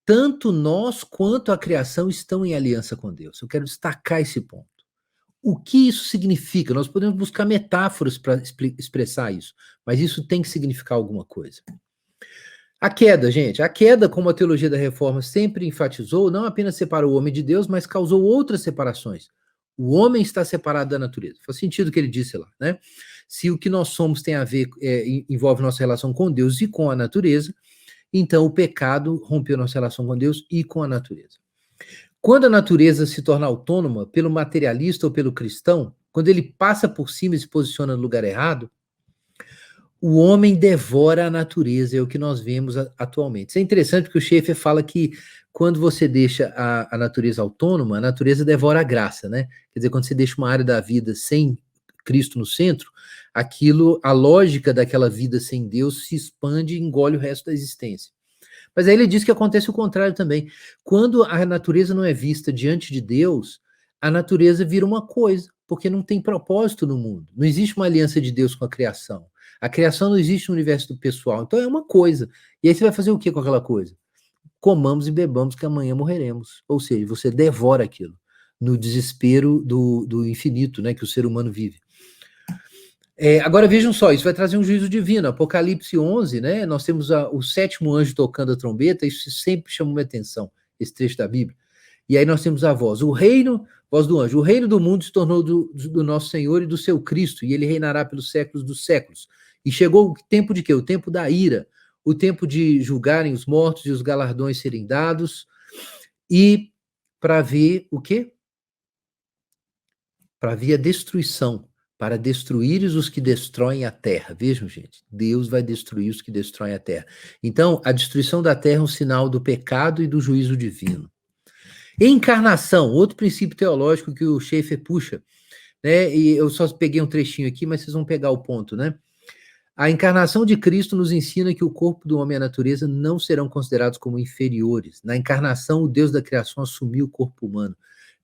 tanto nós quanto a criação estão em aliança com Deus. Eu quero destacar esse ponto. O que isso significa? Nós podemos buscar metáforas para expressar isso, mas isso tem que significar alguma coisa. A queda, gente, a queda, como a teologia da reforma sempre enfatizou, não apenas separou o homem de Deus, mas causou outras separações. O homem está separado da natureza. Faz sentido o que ele disse lá, né? Se o que nós somos tem a ver, envolve nossa relação com Deus e com a natureza, então o pecado rompeu nossa relação com Deus e com a natureza. Quando a natureza se torna autônoma, pelo materialista ou pelo cristão, quando ele passa por cima e se posiciona no lugar errado, o homem devora a natureza, é o que nós vemos atualmente. Isso é interessante porque o Schaeffer fala que quando você deixa a natureza autônoma, a natureza devora a graça, né? Quer dizer, quando você deixa uma área da vida sem Cristo no centro, aquilo, a lógica daquela vida sem Deus se expande e engole o resto da existência. Mas aí ele diz que acontece o contrário também. Quando a natureza não é vista diante de Deus, a natureza vira uma coisa, porque não tem propósito no mundo. Não existe uma aliança de Deus com a criação. A criação não existe no universo do pessoal. Então é uma coisa. E aí você vai fazer o que com aquela coisa? Comamos e bebamos que amanhã morreremos. Ou seja, você devora aquilo no desespero do infinito, né, que o ser humano vive. Agora vejam só, isso vai trazer um juízo divino. Apocalipse 11, né? Nós temos o sétimo anjo tocando a trombeta, isso sempre chama minha atenção, esse trecho da Bíblia. E aí nós temos a voz do anjo, o reino do mundo se tornou do nosso Senhor e do seu Cristo, e ele reinará pelos séculos dos séculos. E chegou o tempo de quê? O tempo da ira, o tempo de julgarem os mortos e os galardões serem dados, e para ver o quê? Para ver a destruição, para destruíres os que destroem a terra. Vejam, gente, Deus vai destruir os que destroem a terra. Então, a destruição da terra é um sinal do pecado e do juízo divino. Encarnação, outro princípio teológico que o Schaeffer puxa, né? E eu só peguei um trechinho aqui, mas vocês vão pegar o ponto, né? A encarnação de Cristo nos ensina que o corpo do homem e a natureza não serão considerados como inferiores. Na encarnação, o Deus da criação assumiu o corpo humano.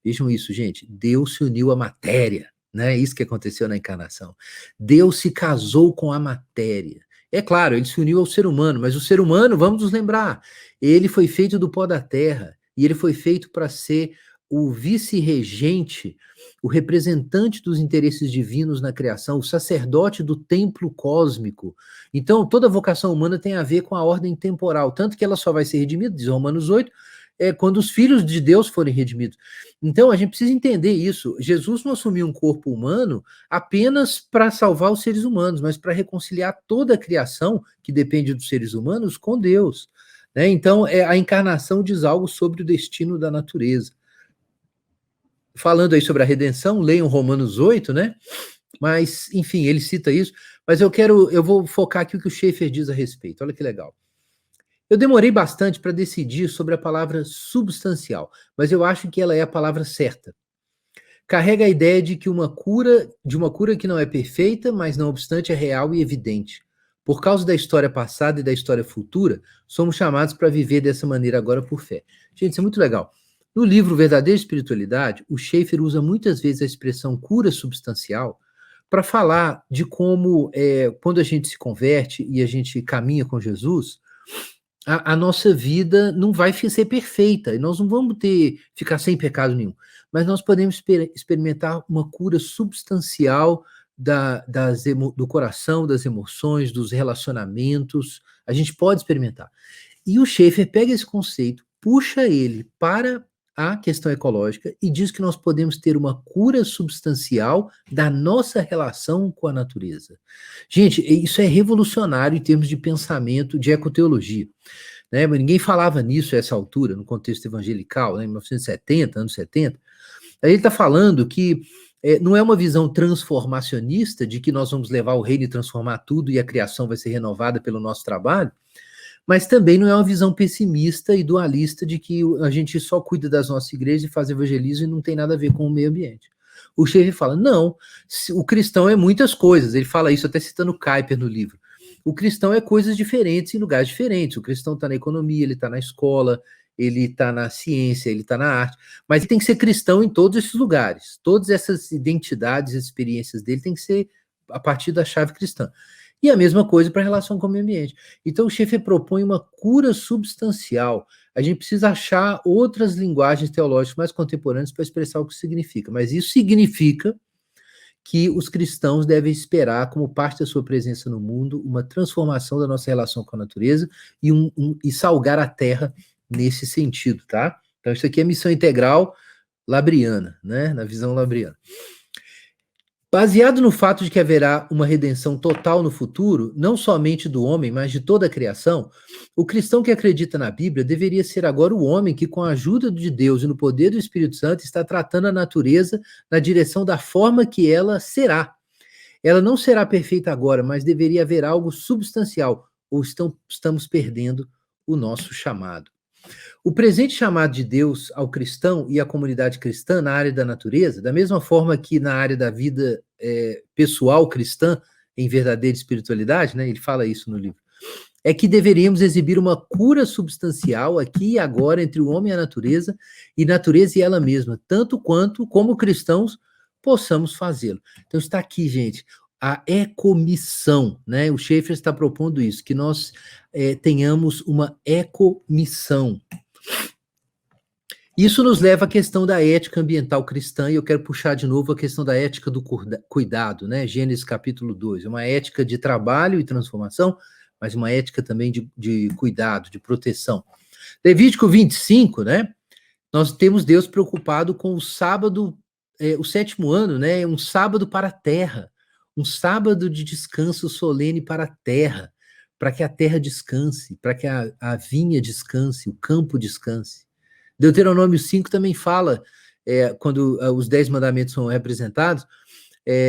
Vejam isso, gente. Deus se uniu à matéria, né? Isso que aconteceu na encarnação. Deus se casou com a matéria. É claro, ele se uniu ao ser humano, mas o ser humano, vamos nos lembrar, ele foi feito do pó da terra, e ele foi feito para ser o vice-regente, o representante dos interesses divinos na criação, o sacerdote do templo cósmico. Então, toda vocação humana tem a ver com a ordem temporal, tanto que ela só vai ser redimida, diz Romanos 8, quando os filhos de Deus forem redimidos. Então, a gente precisa entender isso. Jesus não assumiu um corpo humano apenas para salvar os seres humanos, mas para reconciliar toda a criação, que depende dos seres humanos, com Deus. Né? Então, a encarnação diz algo sobre o destino da natureza. Falando aí sobre a redenção, leiam Romanos 8, né? Mas, enfim, ele cita isso. Mas eu vou focar aqui o que o Schaeffer diz a respeito. Olha que legal. Eu demorei bastante para decidir sobre a palavra substancial, mas eu acho que ela é a palavra certa. Carrega a ideia de uma cura que não é perfeita, mas não obstante é real e evidente. Por causa da história passada e da história futura, somos chamados para viver dessa maneira agora por fé. Gente, isso é muito legal. No livro Verdadeira Espiritualidade, o Schaeffer usa muitas vezes a expressão cura substancial para falar de como, quando a gente se converte e a gente caminha com Jesus, a nossa vida não vai ser perfeita, e nós não vamos ficar sem pecado nenhum, mas nós podemos experimentar uma cura substancial do coração, das emoções, dos relacionamentos, a gente pode experimentar. E o Schaeffer pega esse conceito puxa ele para a questão ecológica e diz que nós podemos ter uma cura substancial da nossa relação com a natureza. Gente, isso é revolucionário em termos de pensamento de ecoteologia, né? Mas ninguém falava nisso a essa altura, no contexto evangelical, né? Em 1970, anos 70. Aí ele está falando que não é uma visão transformacionista de que nós vamos levar o reino e transformar tudo e a criação vai ser renovada pelo nosso trabalho, mas também não é uma visão pessimista e dualista de que a gente só cuida das nossas igrejas e faz evangelismo e não tem nada a ver com o meio ambiente. O Schaeffer fala, não, o cristão é muitas coisas, ele fala isso até citando Kuyper no livro. O cristão é coisas diferentes em lugares diferentes, o cristão está na economia, ele está na escola, ele está na ciência, ele está na arte, mas ele tem que ser cristão em todos esses lugares, todas essas identidades, experiências dele tem que ser a partir da chave cristã. E a mesma coisa para a relação com o meio ambiente. Então, o Schaeffer propõe uma cura substancial. A gente precisa achar outras linguagens teológicas mais contemporâneas para expressar o que significa. Mas isso significa que os cristãos devem esperar, como parte da sua presença no mundo, uma transformação da nossa relação com a natureza e salgar a terra nesse sentido, tá? Então, isso aqui é missão integral labriana, né? Na visão labriana. Baseado no fato de que haverá uma redenção total no futuro, não somente do homem, mas de toda a criação, o cristão que acredita na Bíblia deveria ser agora o homem que, com a ajuda de Deus e no poder do Espírito Santo, está tratando a natureza na direção da forma que ela será. Ela não será perfeita agora, mas deveria haver algo substancial, ou estamos perdendo o nosso chamado. O presente chamado de Deus ao cristão e à comunidade cristã na área da natureza, da mesma forma que na área da vida pessoal cristã, em verdadeira espiritualidade, né, ele fala isso no livro, é que deveríamos exibir uma cura substancial aqui e agora entre o homem e a natureza e ela mesma, tanto quanto, como cristãos, possamos fazê-lo. Então está aqui, gente, a ecomissão, né? O Schaeffer está propondo isso, que nós tenhamos uma ecomissão. Isso nos leva à questão da ética ambiental cristã, e eu quero puxar de novo a questão da ética do cuidado, né? Gênesis capítulo 2, uma ética de trabalho e transformação, mas uma ética também de cuidado, de proteção. Levítico 25, né? Nós temos Deus preocupado com o sábado, o sétimo ano, né? Um sábado para a terra, um sábado de descanso solene para a terra, para que a terra descanse, para que a vinha descanse, o campo descanse. Deuteronômio 5 também fala, quando os 10 mandamentos são representados,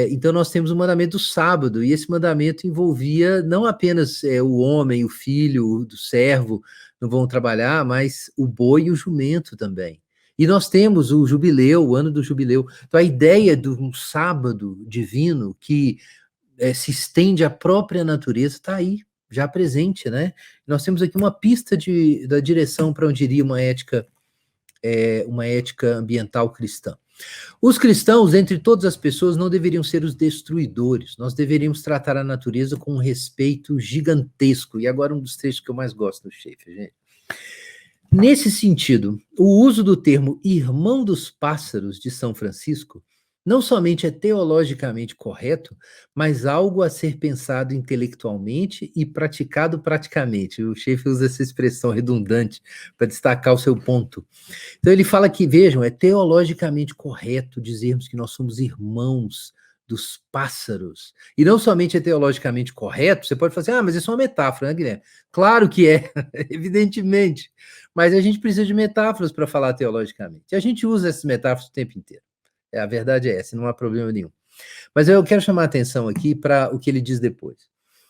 então nós temos o mandamento do sábado, e esse mandamento envolvia não apenas o homem, o filho, do servo, não vão trabalhar, mas o boi e o jumento também. E nós temos o jubileu, o ano do jubileu. Então a ideia de um sábado divino que se estende à própria natureza está aí, já presente, né? Nós temos aqui uma pista da direção para onde iria uma ética ambiental cristã. Os cristãos, entre todas as pessoas, não deveriam ser os destruidores. Nós deveríamos tratar a natureza com um respeito gigantesco. E agora um dos trechos que eu mais gosto do Schaeffer, gente. Nesse sentido, o uso do termo irmão dos pássaros de São Francisco não somente é teologicamente correto, mas algo a ser pensado intelectualmente e praticado praticamente. O Schaeffer usa essa expressão redundante para destacar o seu ponto. Então ele fala que, vejam, é teologicamente correto dizermos que nós somos irmãos dos pássaros. E não somente é teologicamente correto, você pode falar assim, mas isso é uma metáfora, né, Guilherme? Claro que é, evidentemente. Mas a gente precisa de metáforas para falar teologicamente. E a gente usa essas metáforas o tempo inteiro. A verdade é essa, não há problema nenhum. Mas eu quero chamar a atenção aqui para o que ele diz depois.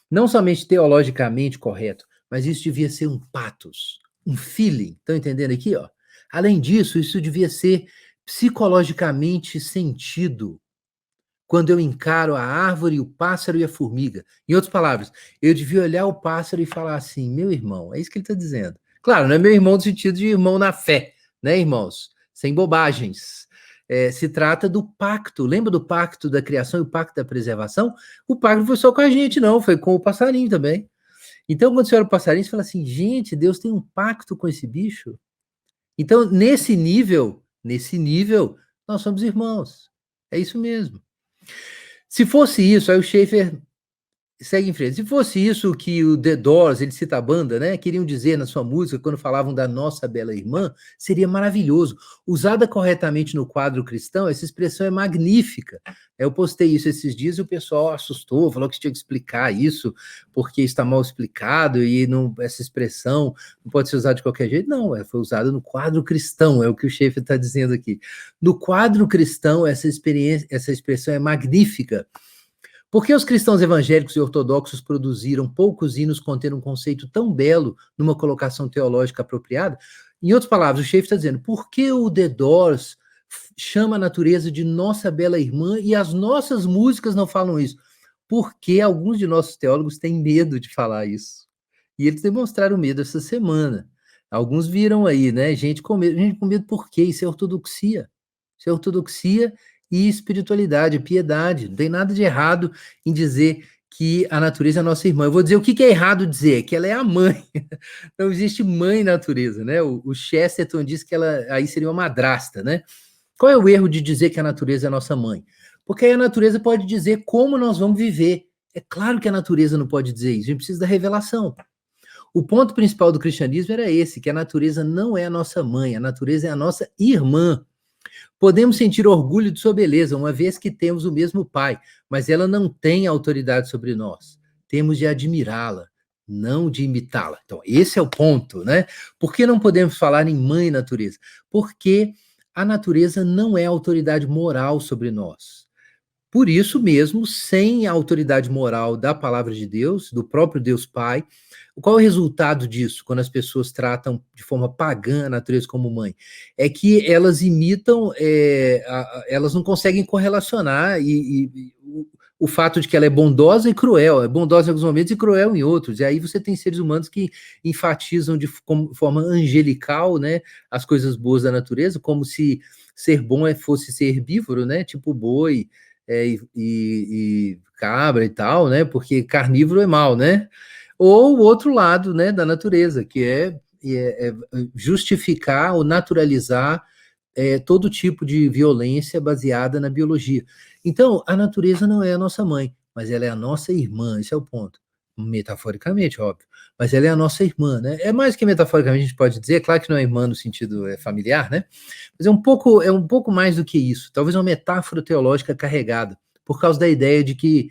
Não somente teologicamente correto, mas isso devia ser um pathos, um feeling. Estão entendendo aqui, ó? Além disso, isso devia ser psicologicamente sentido quando eu encaro a árvore, o pássaro e a formiga. Em outras palavras, eu devia olhar o pássaro e falar assim, meu irmão, é isso que ele está dizendo. Claro, não é meu irmão no sentido de irmão na fé, né, irmãos? Sem bobagens. Se trata do pacto. Lembra do pacto da criação e o pacto da preservação? O pacto não foi só com a gente, não, foi com o passarinho também. Então, quando você olha o passarinho, você fala assim, gente, Deus tem um pacto com esse bicho. Então, nesse nível, nós somos irmãos. É isso mesmo. Se fosse isso, aí o Schaeffer segue em frente. Se fosse isso que o The Doors, ele cita a banda, né? Queriam dizer na sua música, quando falavam da nossa bela irmã, seria maravilhoso. Usada corretamente no quadro cristão, essa expressão é magnífica. Eu postei isso esses dias e o pessoal assustou, falou que tinha que explicar isso, porque está mal explicado e não, essa expressão não pode ser usada de qualquer jeito. Não, foi usada no quadro cristão, é o que o Schaeffer está dizendo aqui. No quadro cristão, essa expressão é magnífica. Por que os cristãos evangélicos e ortodoxos produziram poucos hinos contendo um conceito tão belo numa colocação teológica apropriada? Em outras palavras, o Schaeffer está dizendo, por que o The Doors chama a natureza de nossa bela irmã e as nossas músicas não falam isso? Porque alguns de nossos teólogos têm medo de falar isso. E eles demonstraram medo essa semana. Alguns viram aí, né? Gente com medo por quê? Isso é ortodoxia. Isso é ortodoxia e espiritualidade, piedade. Não tem nada de errado em dizer que a natureza é a nossa irmã. Eu vou dizer o que é errado dizer, que ela é a mãe. Não existe mãe natureza, né? O Chesterton diz que ela aí seria uma madrasta, né? Qual é o erro de dizer que a natureza é a nossa mãe? Porque aí a natureza pode dizer como nós vamos viver. É claro que a natureza não pode dizer isso, a gente precisa da revelação. O ponto principal do cristianismo era esse, que a natureza não é a nossa mãe, a natureza é a nossa irmã. Podemos sentir orgulho de sua beleza, uma vez que temos o mesmo pai, mas ela não tem autoridade sobre nós. Temos de admirá-la, não de imitá-la. Então, esse é o ponto, né? Por que não podemos falar em mãe natureza? Porque a natureza não é autoridade moral sobre nós. Por isso mesmo, sem a autoridade moral da palavra de Deus, do próprio Deus Pai, qual é o resultado disso, quando as pessoas tratam de forma pagã a natureza como mãe? É que elas imitam, elas não conseguem correlacionar o fato de que ela é bondosa e cruel, é bondosa em alguns momentos e cruel em outros, e aí você tem seres humanos que enfatizam de forma angelical, né, as coisas boas da natureza, como se ser bom fosse ser herbívoro, né, tipo boi, e cabra e tal, né? Porque carnívoro é mal, né? Ou o outro lado, né, da natureza, que é justificar ou naturalizar todo tipo de violência baseada na biologia. Então, a natureza não é a nossa mãe, mas ela é a nossa irmã, esse é o ponto. Metaforicamente, óbvio. Mas ela é a nossa irmã, né? É mais que metaforicamente a gente pode dizer, claro que não é irmã no sentido familiar, né? Mas é um pouco mais do que isso. Talvez uma metáfora teológica carregada, por causa da ideia de que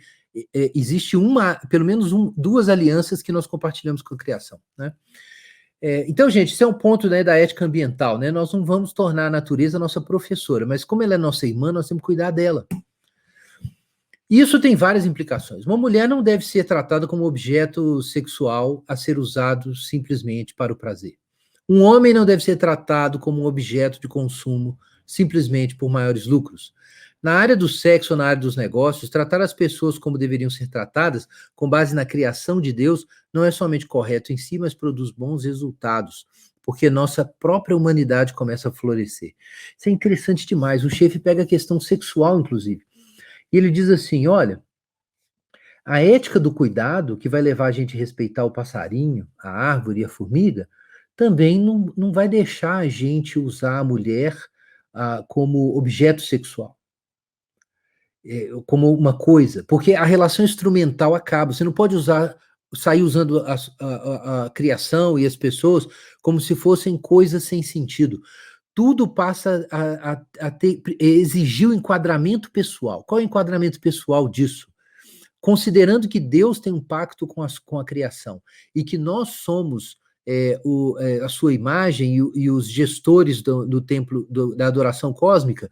existe pelo menos duas alianças que nós compartilhamos com a criação, né? Então, gente, esse é um ponto, né, da ética ambiental, né? Nós não vamos tornar a natureza nossa professora, mas como ela é nossa irmã, nós temos que cuidar dela. Isso tem várias implicações. Uma mulher não deve ser tratada como objeto sexual a ser usado simplesmente para o prazer. Um homem não deve ser tratado como um objeto de consumo simplesmente por maiores lucros. Na área do sexo ou na área dos negócios, tratar as pessoas como deveriam ser tratadas, com base na criação de Deus, não é somente correto em si, mas produz bons resultados, porque nossa própria humanidade começa a florescer. Isso é interessante demais. O Schaeffer pega a questão sexual, inclusive. E ele diz assim, olha, a ética do cuidado, que vai levar a gente a respeitar o passarinho, a árvore e a formiga, também não vai deixar a gente usar a mulher como objeto sexual, como uma coisa, porque a relação instrumental acaba. Você não pode sair usando a criação e as pessoas como se fossem coisas sem sentido. Tudo passa a exigir o enquadramento pessoal. Qual é o enquadramento pessoal disso? Considerando que Deus tem um pacto com a criação e que nós somos a sua imagem e os gestores do templo, da adoração cósmica,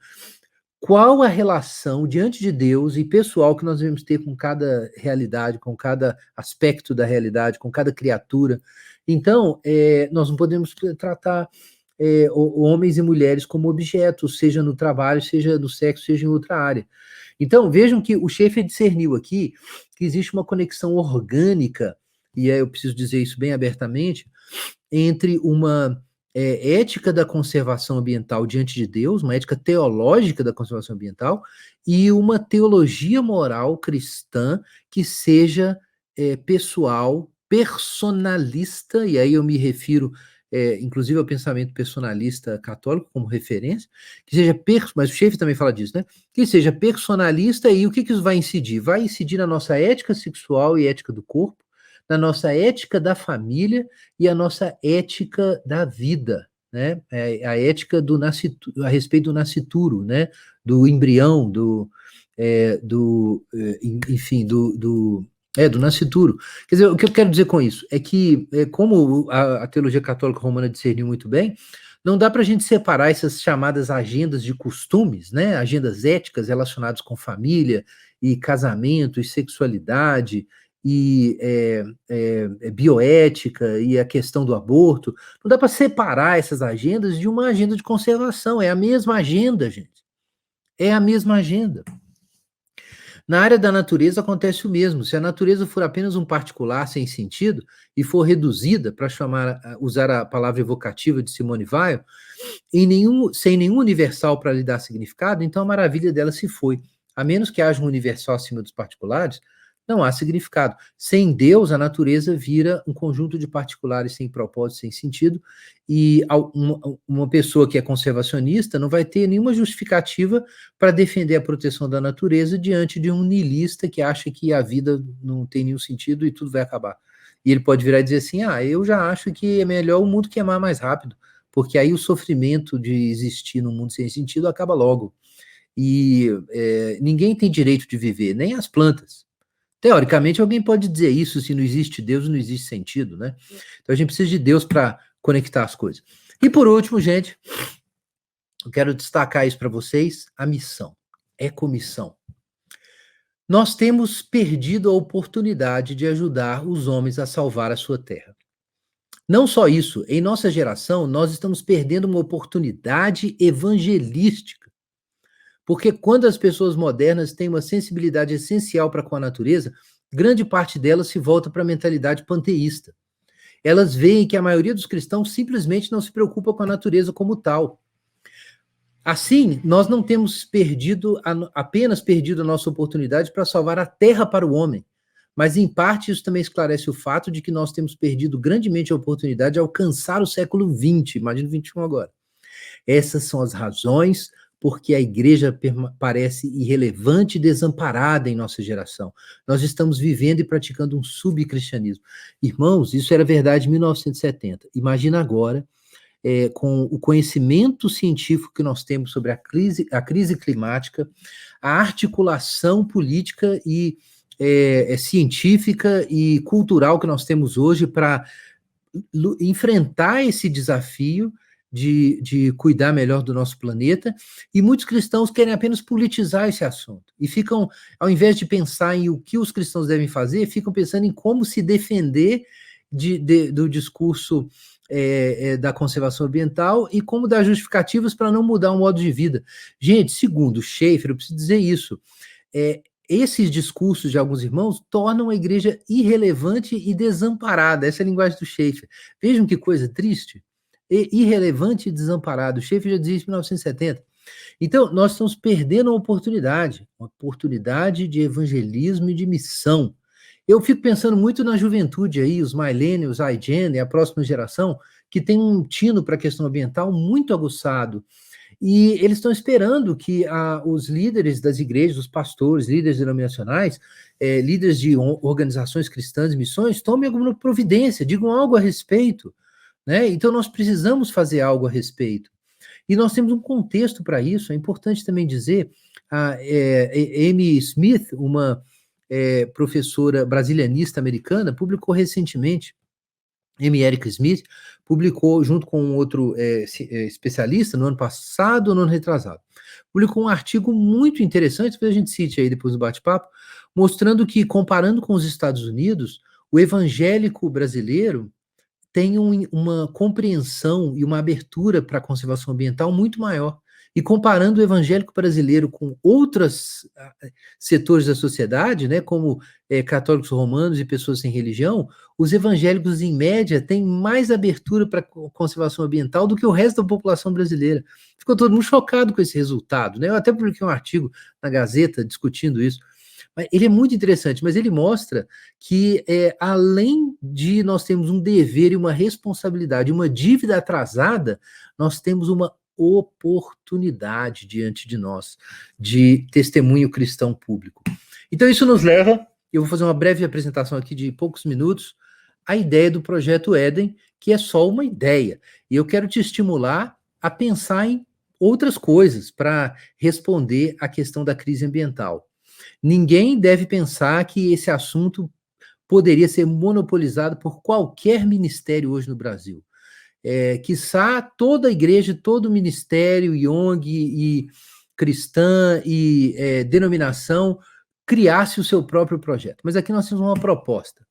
qual a relação diante de Deus e pessoal que nós devemos ter com cada realidade, com cada aspecto da realidade, com cada criatura? Então, nós não podemos tratar homens e mulheres como objetos, seja no trabalho, seja no sexo, seja em outra área. Então, vejam que o Schaeffer discerniu aqui que existe uma conexão orgânica, e eu preciso dizer isso bem abertamente, entre uma ética da conservação ambiental diante de Deus, uma ética teológica da conservação ambiental, e uma teologia moral cristã que seja pessoal, personalista, e aí eu me refiro inclusive o pensamento personalista católico como referência, que seja, mas o Schaeffer também fala disso, né? Que seja personalista, e o que isso vai incidir? Vai incidir na nossa ética sexual e ética do corpo, na nossa ética da família e a nossa ética da vida, né? A ética do nascituro, a respeito do nascituro, né? Do embrião, enfim, do nascituro. Quer dizer, o que eu quero dizer com isso é que, como a teologia católica romana discerniu muito bem, não dá para a gente separar essas chamadas agendas de costumes, né? Agendas éticas relacionadas com família e casamento e sexualidade e bioética e a questão do aborto. Não dá para separar essas agendas de uma agenda de conservação. É a mesma agenda, gente. É a mesma agenda. Na área da natureza acontece o mesmo. Se a natureza for apenas um particular sem sentido e for reduzida, para usar a palavra evocativa de Simone Weil, sem nenhum universal para lhe dar significado, então a maravilha dela se foi. A menos que haja um universal acima dos particulares, não há significado. Sem Deus, a natureza vira um conjunto de particulares sem propósito, sem sentido, e uma pessoa que é conservacionista não vai ter nenhuma justificativa para defender a proteção da natureza diante de um niilista que acha que a vida não tem nenhum sentido e tudo vai acabar. E ele pode virar e dizer assim, eu já acho que é melhor o mundo queimar mais rápido, porque aí o sofrimento de existir num mundo sem sentido acaba logo. E ninguém tem direito de viver, nem as plantas. Teoricamente, alguém pode dizer isso, se não existe Deus, não existe sentido, né? Então a gente precisa de Deus para conectar as coisas. E por último, gente, eu quero destacar isso para vocês, a missão, ecomissão. Nós temos perdido a oportunidade de ajudar os homens a salvar a sua terra. Não só isso, em nossa geração, nós estamos perdendo uma oportunidade evangelística. Porque quando as pessoas modernas têm uma sensibilidade essencial para com a natureza, grande parte delas se volta para a mentalidade panteísta. Elas veem que a maioria dos cristãos simplesmente não se preocupa com a natureza como tal. Assim, nós não temos apenas perdido a nossa oportunidade para salvar a terra para o homem, mas em parte isso também esclarece o fato de que nós temos perdido grandemente a oportunidade de alcançar o século XX, imagina o XXI agora. Essas são as razões porque a igreja parece irrelevante e desamparada em nossa geração. Nós estamos vivendo e praticando um subcristianismo. Irmãos, isso era verdade em 1970. Imagina agora, com o conhecimento científico que nós temos sobre a crise climática, a articulação política e científica e cultural que nós temos hoje para enfrentar esse desafio de cuidar melhor do nosso planeta, e muitos cristãos querem apenas politizar esse assunto, e ficam, ao invés de pensar em o que os cristãos devem fazer, ficam pensando em como se defender do discurso da conservação ambiental e como dar justificativas para não mudar o modo de vida. Gente, segundo Schaeffer, eu preciso dizer isso, esses discursos de alguns irmãos tornam a igreja irrelevante e desamparada, essa é a linguagem do Schaeffer. Vejam que coisa triste. Irrelevante e desamparado. O Schaeffer já dizia isso em 1970. Então, nós estamos perdendo uma oportunidade de evangelismo e de missão. Eu fico pensando muito na juventude aí, os millennials, a Gen, a próxima geração, que tem um tino para a questão ambiental muito aguçado. E eles estão esperando que os líderes das igrejas, os pastores, líderes denominacionais, líderes de organizações cristãs e missões, tomem alguma providência, digam algo a respeito. Né? Então, nós precisamos fazer algo a respeito. E nós temos um contexto para isso. É importante também dizer, a Amy Smith, uma professora brasilianista americana, publicou recentemente, Amy Erica Smith, publicou, junto com um outro especialista, no ano passado ou no ano retrasado, publicou um artigo muito interessante, depois a gente cite aí depois do bate-papo, mostrando que, comparando com os Estados Unidos, o evangélico brasileiro tem uma compreensão e uma abertura para a conservação ambiental muito maior. E comparando o evangélico brasileiro com outros setores da sociedade, né, como católicos romanos e pessoas sem religião, os evangélicos, em média, têm mais abertura para a conservação ambiental do que o resto da população brasileira. Ficou todo mundo chocado com esse resultado. Né? Eu até publiquei um artigo na Gazeta discutindo isso. Ele é muito interessante, mas ele mostra que, além de nós termos um dever e uma responsabilidade, uma dívida atrasada, nós temos uma oportunidade diante de nós de testemunho cristão público. Então, isso nos leva, eu vou fazer uma breve apresentação aqui de poucos minutos, a ideia do Projeto Éden, que é só uma ideia. E eu quero te estimular a pensar em outras coisas para responder à questão da crise ambiental. Ninguém deve pensar que esse assunto poderia ser monopolizado por qualquer ministério hoje no Brasil. Quiçá toda a igreja, todo ministério, ONG e cristã e denominação criasse o seu próprio projeto. Mas aqui nós temos uma proposta.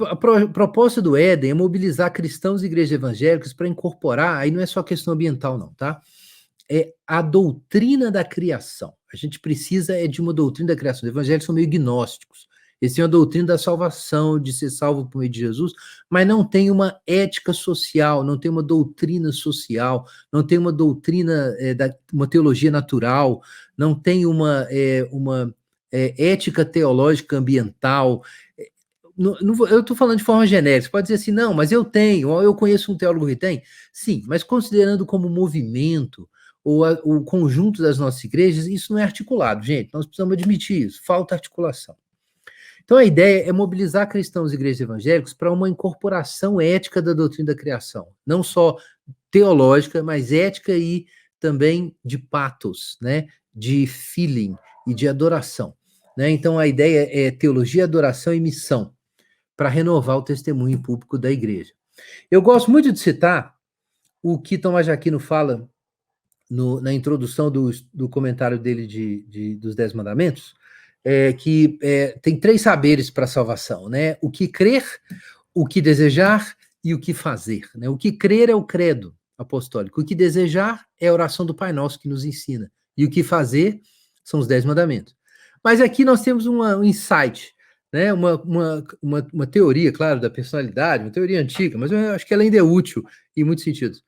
A proposta do Éden é mobilizar cristãos e igrejas evangélicas para incorporar, aí não é só questão ambiental não, tá? É a doutrina da criação. A gente precisa de uma doutrina da criação. Os evangélicos são meio gnósticos. Eles têm uma doutrina da salvação, de ser salvo por meio de Jesus, mas não tem uma ética social, não tem uma doutrina social, não tem uma doutrina, uma teologia natural, não tem uma ética teológica ambiental. Eu estou falando de forma genérica, você pode dizer assim, não, mas eu tenho, eu conheço um teólogo que tem. Sim, mas considerando como movimento, ou o conjunto das nossas igrejas, isso não é articulado, gente, nós precisamos admitir isso, falta articulação. Então a ideia é mobilizar cristãos e igrejas evangélicas para uma incorporação ética da doutrina da criação, não só teológica, mas ética e também de patos, né, de feeling e de adoração. Né? Então a ideia é teologia, adoração e missão, para renovar o testemunho público da igreja. Eu gosto muito de citar o que Tomás de Aquino fala na introdução do comentário dele dos 10 Mandamentos, que tem 3 saberes para a salvação, né? O que crer, o que desejar e o que fazer. Né? O que crer é o credo apostólico, o que desejar é a oração do Pai Nosso que nos ensina, e o que fazer são os 10 Mandamentos. Mas aqui nós temos um insight, né? Uma teoria, claro, da personalidade, uma teoria antiga, mas eu acho que ela ainda é útil em muitos sentidos.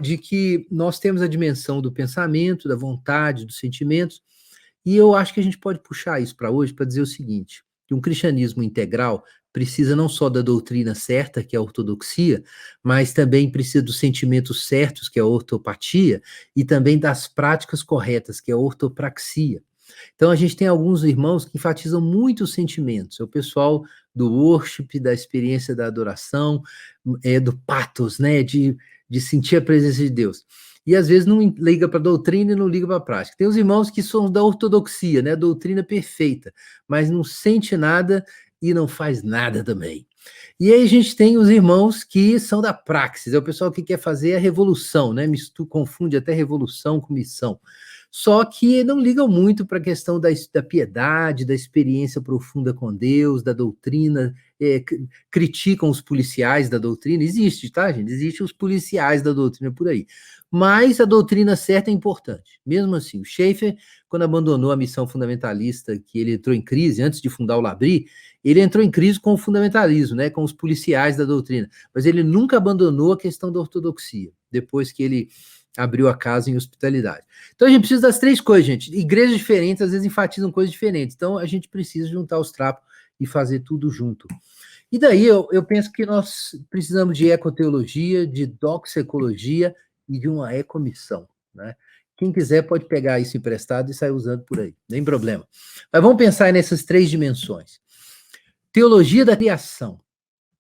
De que nós temos a dimensão do pensamento, da vontade, dos sentimentos, e eu acho que a gente pode puxar isso para hoje para dizer o seguinte, que um cristianismo integral precisa não só da doutrina certa, que é a ortodoxia, mas também precisa dos sentimentos certos, que é a ortopatia, e também das práticas corretas, que é a ortopraxia. Então a gente tem alguns irmãos que enfatizam muito os sentimentos, é o pessoal do worship, da experiência da adoração, do pathos, né, de sentir a presença de Deus. E às vezes não liga para a doutrina e não liga para a prática. Tem os irmãos que são da ortodoxia, né, a doutrina perfeita, mas não sente nada e não faz nada também. E aí a gente tem os irmãos que são da praxis, é o pessoal que quer fazer a revolução, né, confunde até revolução com missão. Só que não ligam muito para a questão da piedade, da experiência profunda com Deus, da doutrina, criticam os policiais da doutrina, existe, tá, gente? Existem os policiais da doutrina por aí. Mas a doutrina certa é importante. Mesmo assim, o Schaeffer, quando abandonou a missão fundamentalista, que ele entrou em crise, antes de fundar o Labri, ele entrou em crise com o fundamentalismo, né, com os policiais da doutrina, mas ele nunca abandonou a questão da ortodoxia, depois que ele abriu a casa em hospitalidade. Então a gente precisa das 3 coisas, gente. Igrejas diferentes às vezes enfatizam coisas diferentes. Então a gente precisa juntar os trapos e fazer tudo junto. E daí eu penso que nós precisamos de ecoteologia, de doxecologia e de uma ecomissão, né? Quem quiser pode pegar isso emprestado e sair usando por aí, nem problema. Mas vamos pensar nessas 3 dimensões. Teologia da criação.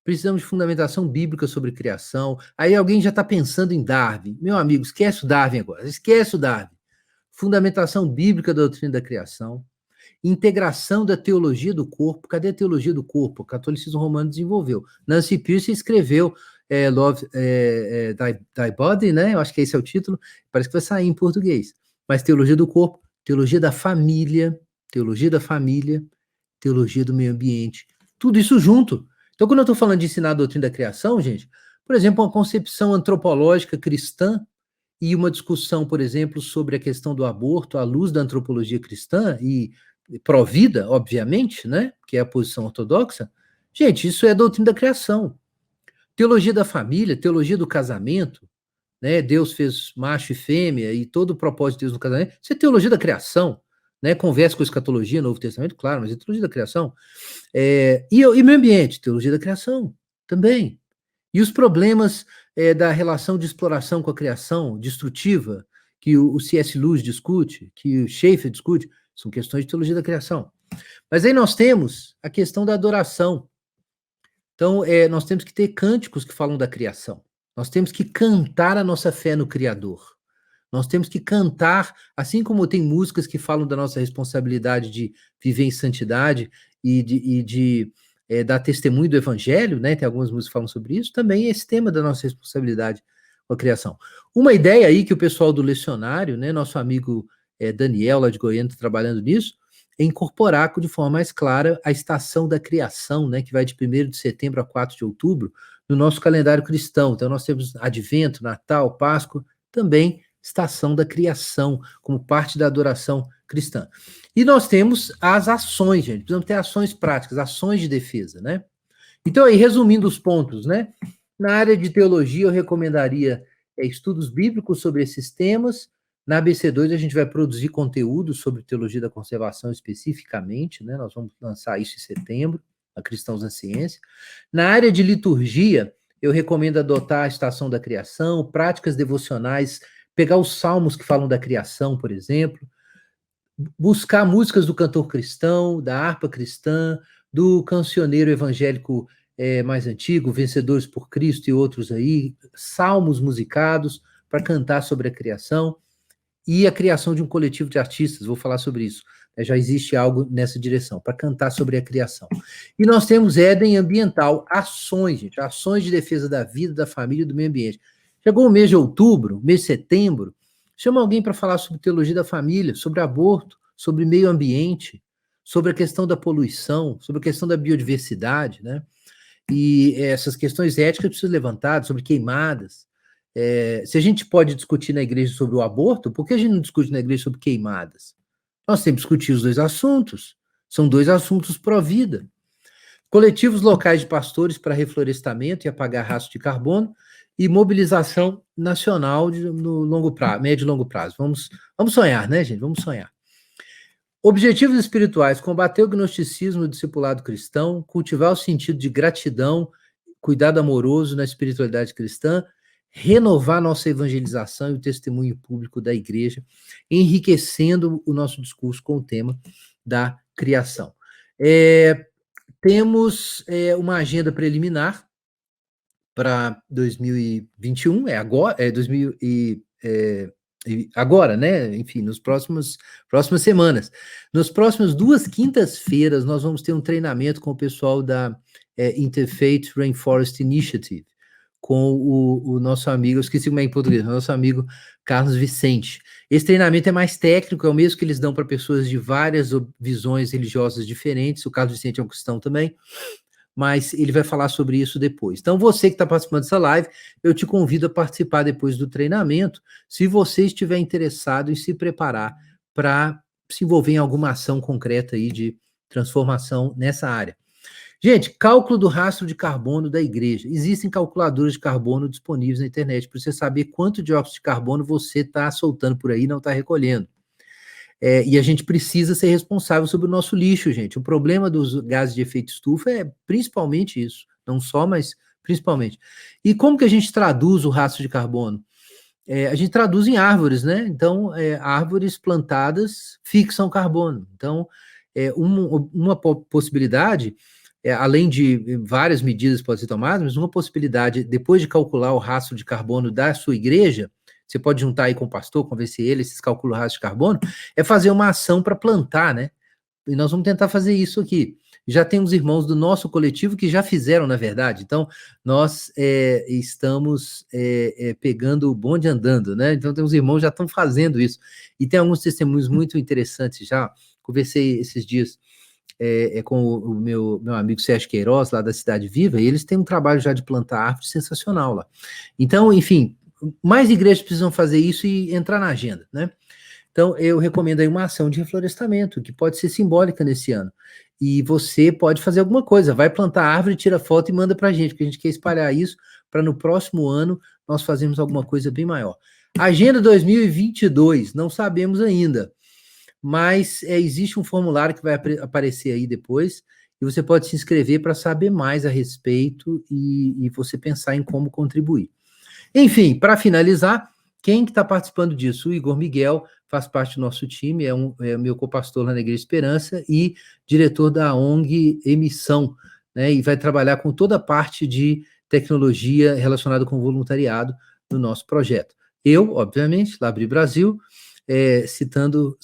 Precisamos de fundamentação bíblica sobre criação. Aí alguém já está pensando em Darwin. Meu amigo, esquece o Darwin agora. Esquece o Darwin. Fundamentação bíblica da doutrina da criação. Integração da teologia do corpo. Cadê a teologia do corpo? O catolicismo romano desenvolveu. Nancy Pierce escreveu Love Thy Body, né? Eu acho que esse é o título. Parece que vai sair em português. Mas teologia do corpo, teologia da família, teologia do meio ambiente. Tudo isso junto. Então, quando eu estou falando de ensinar a doutrina da criação, gente, por exemplo, uma concepção antropológica cristã e uma discussão, por exemplo, sobre a questão do aborto à luz da antropologia cristã e pró-vida, obviamente, né, que é a posição ortodoxa, gente, isso é doutrina da criação. Teologia da família, teologia do casamento, né, Deus fez macho e fêmea e todo o propósito de Deus no casamento, isso é teologia da criação, né? Conversa com escatologia, Novo Testamento, claro, mas é teologia da criação. E meio ambiente, teologia da criação, também. E os problemas da relação de exploração com a criação destrutiva, que o C.S. Lewis discute, que o Schaeffer discute, são questões de teologia da criação. Mas aí nós temos a questão da adoração. Então, nós temos que ter cânticos que falam da criação. Nós temos que cantar a nossa fé no Criador. Nós temos que cantar, assim como tem músicas que falam da nossa responsabilidade de viver em santidade e de dar testemunho do Evangelho, né? Tem algumas músicas que falam sobre isso, também é esse tema da nossa responsabilidade com a criação. Uma ideia aí que o pessoal do Lecionário, né, nosso amigo Daniel, lá de Goiânia, está trabalhando nisso, é incorporar de forma mais clara a estação da criação, né, que vai de 1º de setembro a 4 de outubro, no nosso calendário cristão. Então, nós temos Advento, Natal, Páscoa, também estação da criação, como parte da adoração cristã. E nós temos as ações, gente, precisamos ter ações práticas, ações de defesa, né? Então, aí, resumindo os pontos, né? Na área de teologia, eu recomendaria estudos bíblicos sobre esses temas. Na ABC2, a gente vai produzir conteúdo sobre teologia da conservação especificamente, né? Nós vamos lançar isso em setembro, a Cristãos na Ciência. Na área de liturgia, eu recomendo adotar a estação da criação, práticas devocionais, pegar os salmos que falam da criação, por exemplo, buscar músicas do cantor cristão, da harpa cristã, do cancioneiro evangélico mais antigo, Vencedores por Cristo e outros aí, salmos musicados para cantar sobre a criação e a criação de um coletivo de artistas, vou falar sobre isso. Já existe algo nessa direção, para cantar sobre a criação. E nós temos Éden ambiental, ações, gente, ações de defesa da vida, da família e do meio ambiente. Chegou o mês de outubro, mês de setembro, chama alguém para falar sobre teologia da família, sobre aborto, sobre meio ambiente, sobre a questão da poluição, sobre a questão da biodiversidade, né? E essas questões éticas precisam ser levantadas, sobre queimadas. Se a gente pode discutir na igreja sobre o aborto, por que a gente não discute na igreja sobre queimadas? Nós temos que discutir os dois assuntos. São dois assuntos pró-vida. Coletivos locais de pastores para reflorestamento e apagar rastro de carbono e mobilização nacional no longo prazo, médio e longo prazo. Vamos sonhar, né, gente? Vamos sonhar. Objetivos espirituais: combater o gnosticismo do discipulado cristão, cultivar o sentido de gratidão, cuidado amoroso na espiritualidade cristã, renovar nossa evangelização e o testemunho público da igreja, enriquecendo o nosso discurso com o tema da criação. Temos uma agenda preliminar para 2021, agora, né? Enfim, nas próximas semanas. Nas próximas 2 quintas-feiras, nós vamos ter um treinamento com o pessoal da Interfaith Rainforest Initiative, com o nosso amigo, eu esqueci como é em português, o nosso amigo Carlos Vicente. Esse treinamento é mais técnico, é o mesmo que eles dão para pessoas de várias visões religiosas diferentes. O Carlos Vicente é um cristão também, mas ele vai falar sobre isso depois. Então, você que está participando dessa live, eu te convido a participar depois do treinamento, se você estiver interessado em se preparar para se envolver em alguma ação concreta aí de transformação nessa área. Gente, cálculo do rastro de carbono da igreja. Existem calculadores de carbono disponíveis na internet para você saber quanto dióxido de carbono você está soltando por aí e não está recolhendo. E a gente precisa ser responsável sobre o nosso lixo, gente. O problema dos gases de efeito estufa é principalmente isso. Não só, mas principalmente. E como que a gente traduz o rastro de carbono? A gente traduz em árvores, né? Então, árvores plantadas fixam carbono. Então, uma possibilidade, além de várias medidas que podem ser tomadas, mas uma possibilidade, depois de calcular o rastro de carbono da sua igreja, você pode juntar aí com o pastor, convencer ele, esses cálculos rastro de carbono, é fazer uma ação para plantar, né? E nós vamos tentar fazer isso aqui. Já temos irmãos do nosso coletivo que já fizeram, na verdade. Então, nós estamos pegando o bonde andando, né? Então, tem uns irmãos que já estão fazendo isso. E tem alguns testemunhos muito interessantes já. Conversei esses dias com o meu amigo Sérgio Queiroz, lá da Cidade Viva, e eles têm um trabalho já de plantar árvore sensacional lá. Então, enfim, mais igrejas precisam fazer isso e entrar na agenda, né? Então, eu recomendo aí uma ação de reflorestamento, que pode ser simbólica nesse ano. E você pode fazer alguma coisa, vai plantar árvore, tira foto e manda pra gente, porque a gente quer espalhar isso para no próximo ano nós fazermos alguma coisa bem maior. Agenda 2022, não sabemos ainda, mas existe um formulário que vai aparecer aí depois, e você pode se inscrever para saber mais a respeito e você pensar em como contribuir. Enfim, para finalizar, quem que está participando disso? O Igor Miguel faz parte do nosso time, é meu copastor lá na Igreja Esperança e diretor da ONG Emissão, né? E vai trabalhar com toda a parte de tecnologia relacionada com voluntariado no nosso projeto. Eu, obviamente, Labri Brasil, citando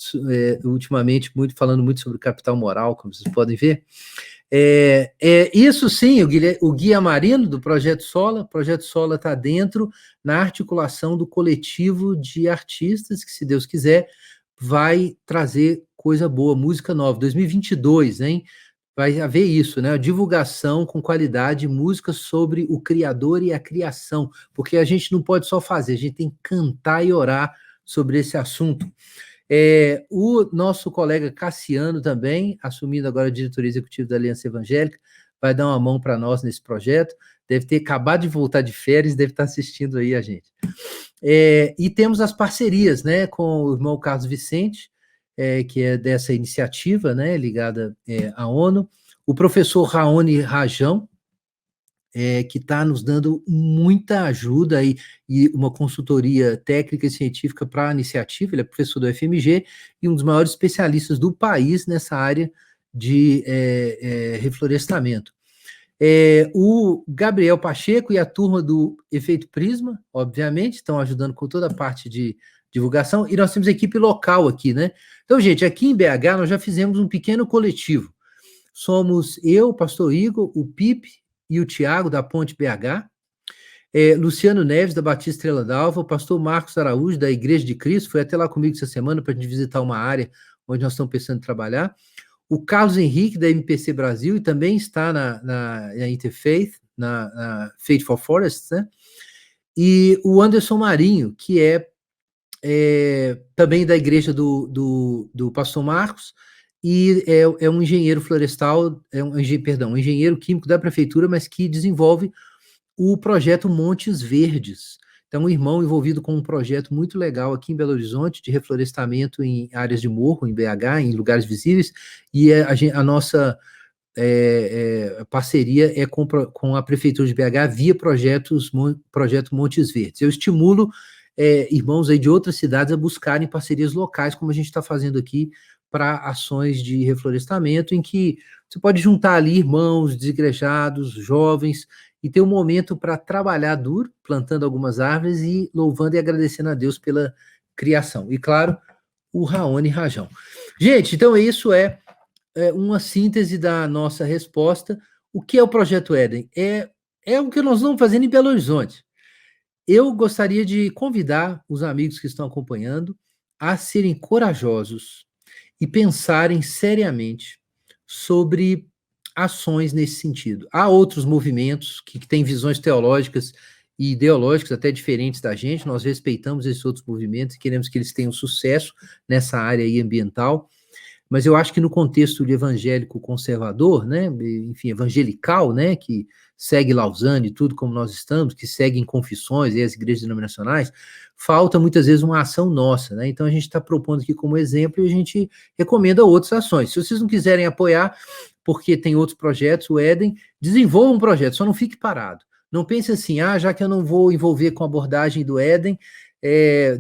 ultimamente, falando muito sobre capital moral, como vocês podem ver. Isso sim, o Guia Marino do Projeto Sola. O Projeto Sola está dentro na articulação do coletivo de artistas que, se Deus quiser, vai trazer coisa boa, música nova. 2022, hein? Vai haver isso, né? A divulgação com qualidade, música sobre o Criador e a criação, porque a gente não pode só fazer, a gente tem que cantar e orar sobre esse assunto. O nosso colega Cassiano também, assumindo agora a diretoria executiva da Aliança Evangélica, vai dar uma mão para nós nesse projeto, deve ter acabado de voltar de férias, deve estar assistindo aí a gente. E temos as parcerias, né, com o irmão Carlos Vicente, que é dessa iniciativa, né, ligada à ONU, o professor Raoni Rajão, que está nos dando muita ajuda e uma consultoria técnica e científica para a iniciativa. Ele é professor do FMG e um dos maiores especialistas do país nessa área de reflorestamento. O Gabriel Pacheco e a turma do Efeito Prisma, obviamente, estão ajudando com toda a parte de divulgação, e nós temos equipe local aqui, né? Então, gente, aqui em BH nós já fizemos um pequeno coletivo. Somos eu, o pastor Igor, o Pipe e o Tiago, da Ponte BH, Luciano Neves, da Batista Estrela d'Alva, o pastor Marcos Araújo, da Igreja de Cristo, foi até lá comigo essa semana para a gente visitar uma área onde nós estamos pensando em trabalhar, o Carlos Henrique, da MPC Brasil, e também está na Interfaith, na Faith for Forests, né? E o Anderson Marinho, que é também da igreja do pastor Marcos, e é um engenheiro florestal, um engenheiro químico da prefeitura, mas que desenvolve o projeto Montes Verdes. Então, um irmão envolvido com um projeto muito legal aqui em Belo Horizonte, de reflorestamento em áreas de morro, em BH, em lugares visíveis, e a nossa parceria é com a Prefeitura de BH via projeto Montes Verdes. Eu estimulo irmãos aí de outras cidades a buscarem parcerias locais, como a gente está fazendo aqui, para ações de reflorestamento, em que você pode juntar ali irmãos, desigrejados, jovens, e ter um momento para trabalhar duro, plantando algumas árvores e louvando e agradecendo a Deus pela criação. E, claro, o Raoni Rajão. Gente, então isso é uma síntese da nossa resposta. O que é o Projeto Éden? É o que nós estamos fazendo em Belo Horizonte. Eu gostaria de convidar os amigos que estão acompanhando a serem corajosos e pensarem seriamente sobre ações nesse sentido. Há outros movimentos que têm visões teológicas e ideológicas até diferentes da gente, nós respeitamos esses outros movimentos e queremos que eles tenham sucesso nessa área aí ambiental, mas eu acho que no contexto de evangélico conservador, né, enfim, evangelical, né, que segue Lausanne e tudo como nós estamos, que seguem confissões e as igrejas denominacionais, falta muitas vezes uma ação nossa, né? Então a gente está propondo aqui como exemplo e a gente recomenda outras ações. Se vocês não quiserem apoiar, porque tem outros projetos, o Éden, desenvolva um projeto, só não fique parado. Não pense assim, já que eu não vou envolver com a abordagem do Éden,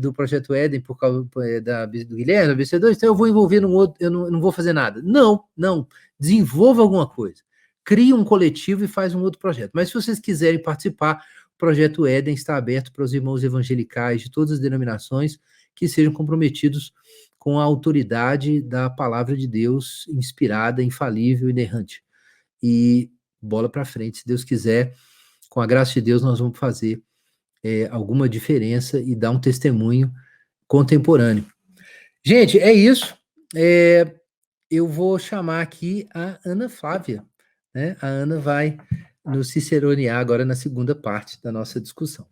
do projeto Éden, por causa do Guilherme, da BC2, então eu vou envolver num outro, eu não vou fazer nada. Não, desenvolva alguma coisa. Crie um coletivo e faz um outro projeto. Mas se vocês quiserem participar, o projeto Éden está aberto para os irmãos evangelicais de todas as denominações que sejam comprometidos com a autoridade da palavra de Deus, inspirada, infalível e inerrante. E bola para frente, se Deus quiser, com a graça de Deus, nós vamos fazer alguma diferença e dar um testemunho contemporâneo. Gente, é isso. Eu vou chamar aqui a Ana Flávia, né? A Ana vai nos ciceronear agora na segunda parte da nossa discussão.